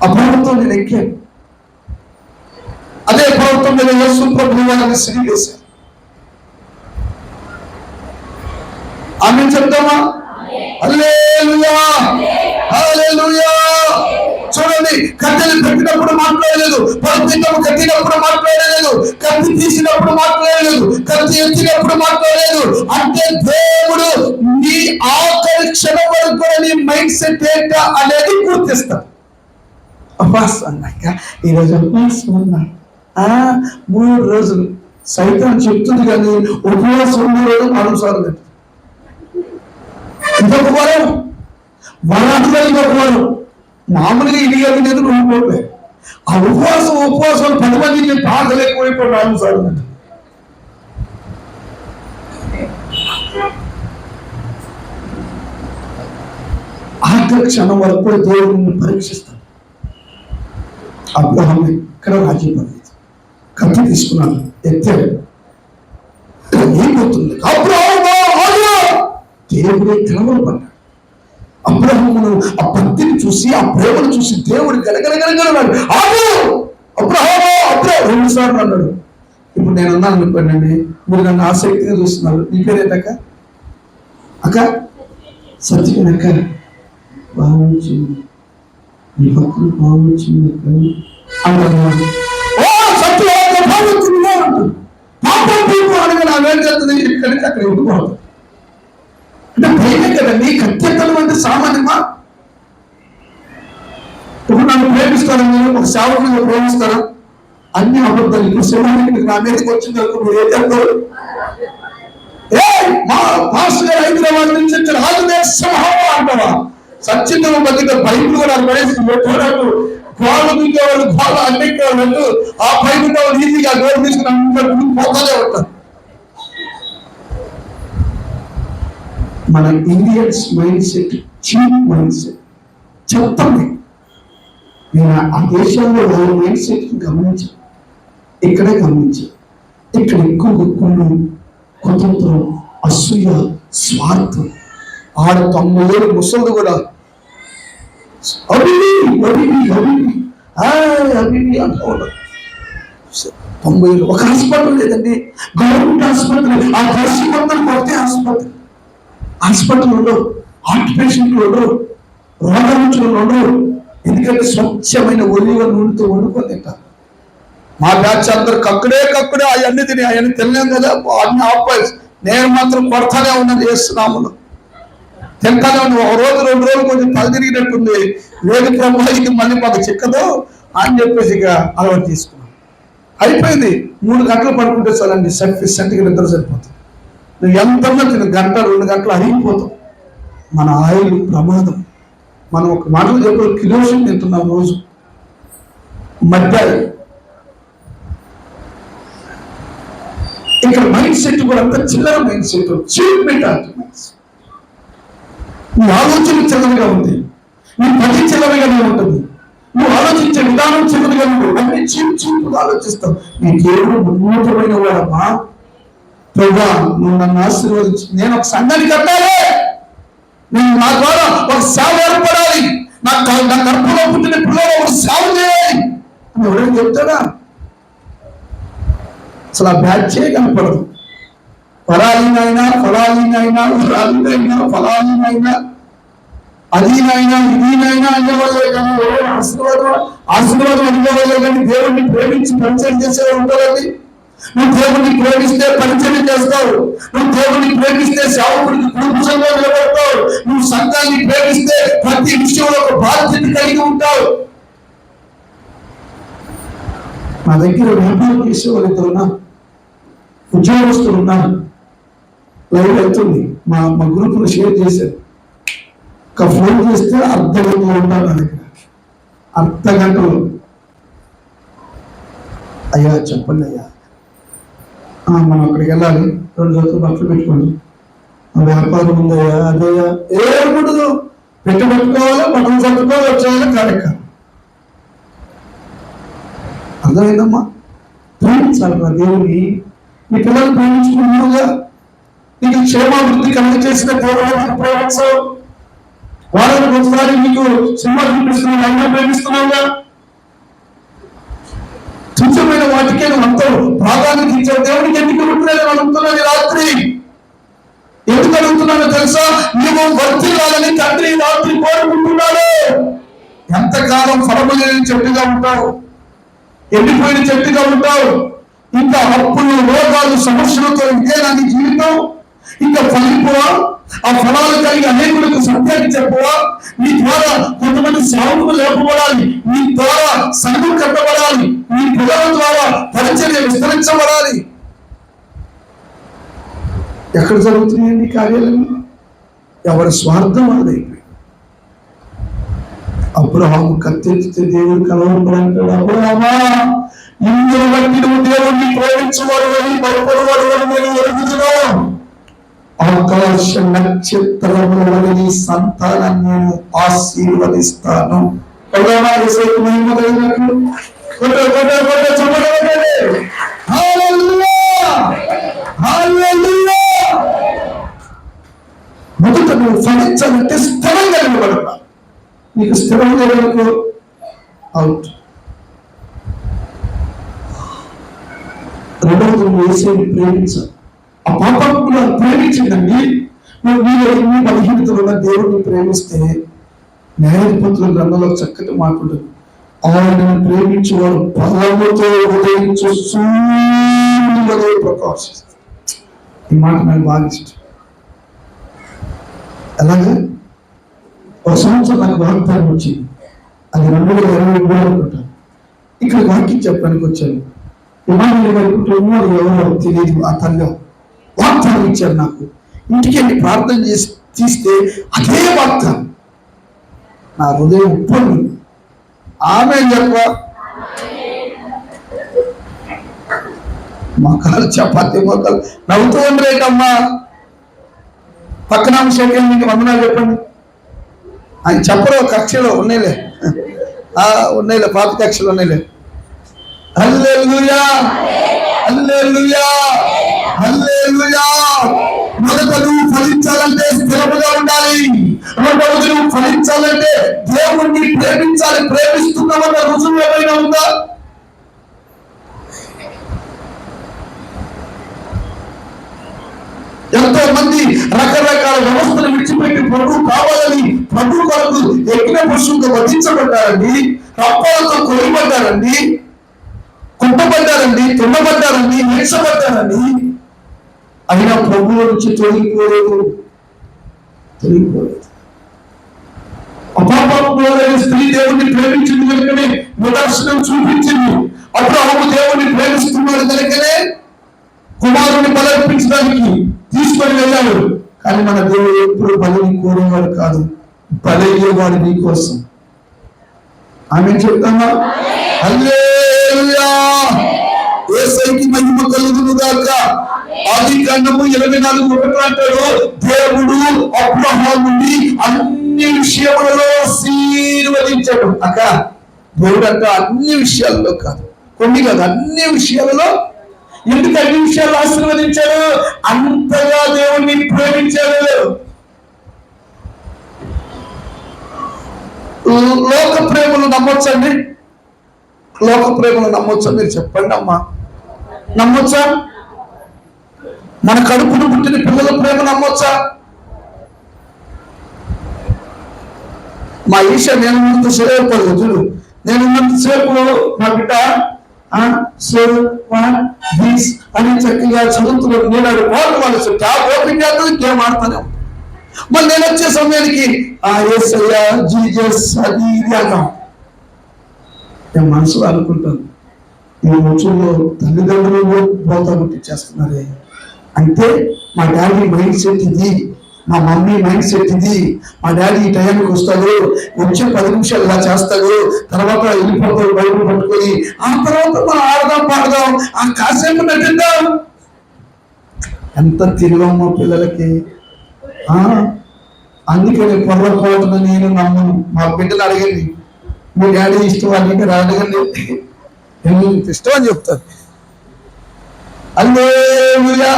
ఆ పర్వతం నేను ఎక్కాను. అదే పర్వతం మీద యేసు ప్రభువు వారిని సిరి వేశారు. ఆమేన్ చెప్తామా? హల్లెలూయా. హల్లెలూయా. చూడండి, కట్టెలు పెట్టినప్పుడు మాట్లాడలేదు, పరుపు కట్టినప్పుడు మాట్లాడలేదు, కత్తి తీసినప్పుడు మాట్లాడలేదు, కత్తి ఎత్తినప్పుడు మాట్లాడలేదు. అంటే దేవుడు నీ ఆఖరి క్షణం వరకు నీ మైండ్ సెట్ ఏంటా అనేది గుర్తిస్తాడు. ఉపవాసం అన్నాక ఈరోజు ఉపవాసం ఉన్నా 3 రోజులు సైతం చెప్తుంది కానీ ఉపవాసం ఉన్న రోజు 4 సార్లు పెట్టు. ఇంకొక వారం వరాటుగా ఇంకొక వారం మామూలుగా ఇడిగేది లేదు, 2 కోట్లే. ఆ ఉపవాసం 10 మందికి పాటలు ఎక్కువైపోయి 4 సార్లు పెట్టు. ఆఖరి క్షణం వరకు దేవుడిని పరీక్షిస్తాడు. అబ్రహాం ఎక్కడ రాజీ పడలేదు, కత్తి తీసుకున్నాడు, ఎత్తాడు, ఏమవుతుంది దేవుడే కలవరపడ్డాడు. అబ్రహామును ఆ భక్తిని చూసి, ఆ ప్రేమను చూసి దేవుడు గడగడగడగలన్నాడు, అబ్రహాము 2 సార్లు అన్నాడు. ఇప్పుడు నేను అన్నాను అనుకోండి, మీరు నన్ను ఆసక్తిగా చూస్తున్నారు. నీ పేరేటక్క? అక్క సత్యనక్క, బాగా వచ్చింది, నీ భక్తులు బాగా వచ్చింది అన్నాడు. ఇక్కడికి అక్కడ ఉండిపోతుంది. అంటే ప్రేమే కదండి. కత్తిత్తలు అంటే సామాన్యమా? ఇప్పుడు నన్ను ప్రేమిస్తారని ఒక సేవకుడిగా ప్రేమిస్తారా? అన్ని అబద్ధాలు. ఇప్పుడు శివానికి నా మీదకి వచ్చింది మీరు ఏం చెప్తారు? మా పాస్టర్ గారు హైదరాబాద్ నుంచి వచ్చారు, అంటావా? సత్యంగా బతిక బైబిల్ కూడా పడేసి గోడలు దిగేవాళ్ళు, గోడ అన్నెక్కేవాళ్ళు, ఆ పైన వాళ్ళు ఈజీగా గోడ తీసుకుని అందరూ పోతానే ఉంటారు. మన Indians mind set cheap mind set, చెప్తాను. నేను ఆ దేశంలో వాళ్ళ మైండ్ సెట్ గమనించాను, ఇక్కడే గమనించాను. ఇక్కడ ఎక్కువ కుళ్ళు, కుతంత్రం, అసూయ, స్వార్థం. 90 ఏళ్ళు ముసలు కూడా అభివి అంటూ ఉంటారు. 90 ఏళ్ళు. ఒక హాస్పిటల్ లేదండి, గవర్నమెంట్ హాస్పిటల్. ఆ దర్శకులందరూ కొత్త హాస్పిటల్ ఉండవు, హార్ట్ పేషెంట్లు ఉండరు, రోగాలు ఉండరు. ఎందుకంటే స్వచ్ఛమైన ఒలివ నూనెతో వండుకొని తింటారు. మా బ్యాచ్ అందరు కక్కడే అవన్నీ తినలేం కదా, అన్ని ఆపాయి. నేను మాత్రం కొడతానే ఉన్నది చేస్తున్నాము, తింటానే ఉంది. 1 రోజు 2 రోజులు కొంచెం తల తిరిగినట్టుంది, వేడి ప్రభావికి మళ్ళీ మాకు చిక్కదు అని చెప్పేసి ఇక అలవాటు తీసుకున్నాం. అయిపోయింది. 3 గంటలు పడుకుంటే చాలండి, సెంటికి నిద్ర సరిపోతుంది. నువ్వు ఎంతన్నా తిన 1-2 గంటలు అరిగిపోతాం. మన ఆయిల్ ప్రమాదం. మనం ఒక మాటలు చెప్పే కిలోషన్ తింటున్నాం రోజు. మధ్య ఇక్కడ మైండ్ సెట్ కూడా అంత చిల్లర మైండ్ సెట్, చీప్ మెంటాలిటీ. నీ ఆలోచన చిల్లరగా ఉంది, నీ పని చిల్లరగానే ఉంటుంది, నువ్వు ఆలోచించే విధానం చిల్లరగా ఉంటుంది. అన్ని చీపుగా ఆలోచిస్తావు. నీ దేవుడు ఉన్నతమైన వాడమ్మా. ప్రభా, నువ్వు నన్ను ఆశీర్వదించు, నేను ఒక సంఘాన్ని కట్టాలి, నేను నా ద్వారా ఒక సేవ ఏర్పడాలి, నా గర్భంలో పుట్టిన పిల్లలు ఒక సేవ చేయాలి అని ఎవరైనా చెప్తాడా? అసలు ఆ బ్యాచే కనపడదు. ఫలాలీనైనా అదీనైనా ఇదీనైనా అనేవాళ్ళే కానీ ఆశీర్వాదం అనేవాళ్ళే కానీ దేవుడిని ప్రేమించి పరిచయం చేసే ఉంటారండి. నువ్వు దేవుడిని ప్రేమిస్తే పరిచయం చేస్తావు, నువ్వు దేవుడిని ప్రేమిస్తే సేవకుడికి కుటుంబంగా నిలబడతావు, నువ్వు సంఘాన్ని ప్రేమిస్తే ప్రతి విషయంలో ఒక బాధ్యత కలిగి ఉంటావు. మా దగ్గర వ్యాపారం చేసే వాళ్ళు ఇద్దరు ఉన్నారు, ఉద్యోగస్తులు ఉన్నారు. లైవ్ అవుతుంది, మా గ్రూపులో షేర్ చేశారు. ఒక ఫోన్ చేస్తే అర్ధగంటలో ఉంటారు నా దగ్గర, అర్ధగంటలో. అయ్యా చెప్పండి అయ్యా, మనం అక్కడికి వెళ్ళాలి, 2 రోజులు బట్టలు పెట్టుకోండి, వ్యాపారం ఉందయ్యా, అదయ్యా, ఏమూడదు, పెట్టుకోవాలి, బట్టలు చదువుకోవాలి, వచ్చేయాలి, కార్యక్రమం. అర్థమైందమ్మా? ప్రేమించాలి రా దేవుని. నీ పిల్లలు ప్రేమించుకున్నావుగా, నీకు క్షేమాభివృద్ధి కలిగి చేసిన ప్రేమించావు. వారానికి ఒకసారి నీకు సినిమా చూపిస్తున్నావు, అయినా ప్రేమిస్తున్నావుగా. తుచ్చమైన వాటికే నువ్వు అంత ప్రాధాన్యత ఇచ్చావు. దేవుడికి ఎందుకు ఉంటున్నాను అడుగుతున్నాను రాత్రి. ఎందుకు అడుగుతున్నానో తెలుసా? నువ్వు కుటుంబం వర్ధిల్లాలని తండ్రి రాత్రి కోరుకుంటున్నాడు. ఎంతకాలం ఫలము లేని చెట్టుగా ఉంటావు, ఎండిపోయిన చెట్టుగా ఉంటావు. ఇంకా అప్పులు, రోగాలు, సమస్యలతో ఇదేనా నీ జీవితం? ఇంకా ఫలింపువా? ఆ ఫలాలు కలిగి అనేకులకు సత్యాన్ని చెప్పవా? నీ ద్వారా కొంతమంది సాగుకు లేపబడాలి, నీ ద్వారా సంఘం కట్టబడాలి, నీ పిల్లల ద్వారా పరిచర్య విస్తరించబడాలి. ఎక్కడ జరుగుతున్నాయండి కార్యాలయం? ఎవరి స్వార్థం అదైపోయింది. అబ్రహాము కత్తెత్తితే దేవుడు కలవడంటాడు, అబ్రహామా ఇందును బట్టి నువ్వు దేవుణ్ణి ప్రేమించువాడు అని భయపడవాడు అని నేను ఎరుగుతున్నాను. ఆకాశ నక్షత్రముల వలె నీ సంతానాన్ని నేను ఆశీర్వదిస్తాను. మొదట నువ్వు ఫలించాలంటే స్థిరంగా నిలబడతా. నీకు స్థిరంగా నిలబడుకో, అవుట్. రెండవది నువ్వు యేసుని ప్రేమించాలి. ఆ పాపను ప్రేమించండి. నువ్వు నీ బలహీనతలు ఉన్న దేవుడిని ప్రేమిస్తే న్యాయాధిపతుల గ్రంథంలో చక్కటి మాట ఉంటుంది. ఆయనను ప్రేమించేవాడు బలముతో ఉదయించు సూర్యుని వలె ప్రకాశిస్తాడు. ఈ మాట నాకు బాగా ఇష్టం. అలాగే ఒక సంవత్సరం నాకు వాగ్దానం వచ్చింది, అది 2023 అనుకుంటాను. ఇక్కడ వాక్యం చెప్పడానికి వచ్చాను. అనుకుంటున్నా ఎవరో తెలియదు. ఆ తల్లి వాగ్దానం ఇచ్చారు నాకు. ఇంటికి వెళ్ళి ప్రార్థన చేసి తీస్తే అదే వాగ్దానం నా హృదయం ఉప్పొంది. ఆమె చెప్ప మొక్కలు చపాతి మొక్కలు నవ్వుతూ ఉండరేటమ్మా. పక్కన అంశాలు మీకు వందనాలు చెప్పండి. ఆయన చెప్పరు, కక్షలో ఉన్నాయిలే, ఉన్నాయిలే, పాత కక్షలు ఉన్నాయిలే. హల్లెలూయా, హల్లెలూయా, హల్లెలూయా. మొదట నువ్వు ఫలించాలంటే స్థిరముగా ఉండాలి. రెండవది నువ్వు ఫలించాలంటే దేవుణ్ణి ప్రేమించాలి. ప్రేమిస్తున్నామన్న రుజువు ఏమైనా ఉందా? ఎంతో మంది రకరకాల వ్యవస్థలు విడిచిపెట్టి ప్రభు కావాలని ప్రభు కొరకు యజ్ఞ పశువుగా వధించబడ్డారండి, రప్పాలతో కొలిపడ్డారండి, కుట్టబడ్డారండి, తుండబడ్డారండి, నిలిచబడ్డారండి. అయినా ప్రభువు నుంచి తొలగిపోలేదు. అపాపమైన స్త్రీ దేవుణ్ణి ప్రేమించింది కనుకనే నిదర్శనం చూపించింది. అబ్రహాము దేవుణ్ణి ప్రేమిస్తున్నాడు కనుకనే కుమారుని బలర్పించడానికి తీసుకొని వెళ్ళాడు. కానీ మన దేవుడు ఎప్పుడు బలిని కోరేవాడు కాదు, బలయ్యేవాడు నీ కోసం. ఆమె చెప్తామా? హల్లెలూయా, యేసయ్యకి మహిమ కలుగును గాక. ఆదికాండము 24:1 అంటాడు, దేవుడు అబ్రహాముని అన్ని విషయములలో ఆశీర్వదించాడు. అక్క దేవుడు అంట అన్ని విషయాల్లో కాదు, కొన్ని కాదు, అన్ని విషయాలలో. ఎందుకు అన్ని విషయాలు ఆశీర్వదించాడు? అంతగా దేవుణ్ణి ప్రేమించాడు. లోక ప్రేమలు నమ్మొచ్చండి? లోక ప్రేమలు నమ్మొచ్చా? మీరు చెప్పండి అమ్మా, నమ్మొచ్చా? మన కడుపును పుట్టిన పిల్లల ప్రేమ నమ్మొచ్చా? మా ఈశ నేనున్నంతసేపు చూడు, నేనున్నంతసేపు మా బిడ్డ అని చక్కగా చదువుతున్నాడు. నేను వాళ్ళు ట్యాబ్ ఓపెన్ చేస్తాను, గేమ్ ఆడతానే. మళ్ళీ నేను వచ్చే సమయానికి యేసయ్యా, జీసస్, అది ఇది అన్నాం. నేను మనసులో అనుకుంటాను, ఈ రోజుల్లో తల్లిదండ్రులు బోతా గుర్తించేస్తున్నారే. అంటే మా డాడీ మైండ్ సెట్ ఇది, మా మమ్మీ మైండ్ సెట్ ఇది. మా డాడీ ఈ టైంకి వస్తాడు, వచ్చే 10 నిమిషాలు ఇలా చేస్తాడు, తర్వాత వెళ్ళిపోతాడు బైబిల్ పట్టుకొని. ఆ తర్వాత మనం ఆడదాం, పాడదాం, ఆ కాసేపు నటిద్దాం. ఎంత తిరిగమ్మా పిల్లలకి. అందుకని పొరపాటున నేను నమ్మను. మా బిడ్డలు అడగండి, మీ డాడీ ఇష్టం అని అడగండి, ఇష్టం అని చెప్తారు. హల్లెలూయా,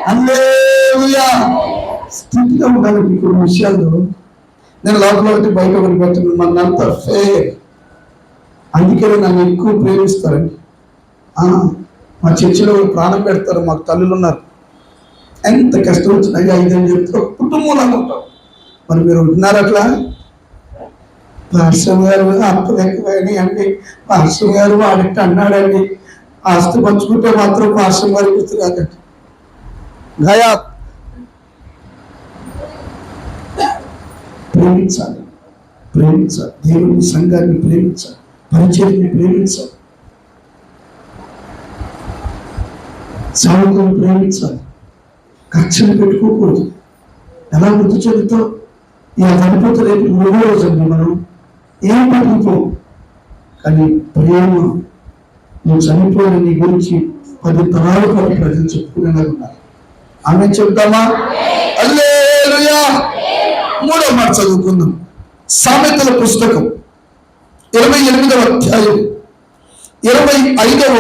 హల్లెలూయా. స్థితిగా ఉండాలి మీకు విషయాల్లో. నేను లోపల ఒకటి బయట ఒకటి పెట్టను, మనంతా ఫేర్. అందుకని నన్ను ఎక్కువ ప్రేమిస్తారండి. మా చర్చిలో ప్రాణం పెడతారు, మాకు తల్లులు ఉన్నారు. ఎంత కష్టం వచ్చినా 5 అని చెప్తే కుటుంబంలో ఉంటాం. మరి మీరు ఉంటున్నారు అట్లా? పార్శ్వం గారు అప్పులు ఎక్కువైనా అండి, పార్శ్వం గారు వాడికి అన్నాడండి, ఆస్తి పంచుకుంటే మాత్రం పార్శ్వం గారు గుర్తురాదండి. గయా ప్రేమించాలి, ప్రేమించాలి, దేవుని సంఘాన్ని ప్రేమించాలి, పరిచయాన్ని ప్రేమించాలి, సేవకులను ప్రేమించాలి, కక్షలు పెట్టుకోకూడదు. ఎలా వృద్ధి చెందుతావు? ఇలా చనిపోతే రేపు 3వ రోజు అండి, మనం ఏం పట్టుకుపోవు. కానీ ప్రేమ, నువ్వు చనిపోయిన నీ గురించి 10 తరాల పాటు ప్రజలు చెప్పుకునేలా ఉన్నారు. ఆమె చెప్తామా? హల్లెలూయా. 3వ మాట చదువుకుందాం. సామెతల పుస్తకం 28వ అధ్యాయం 25వ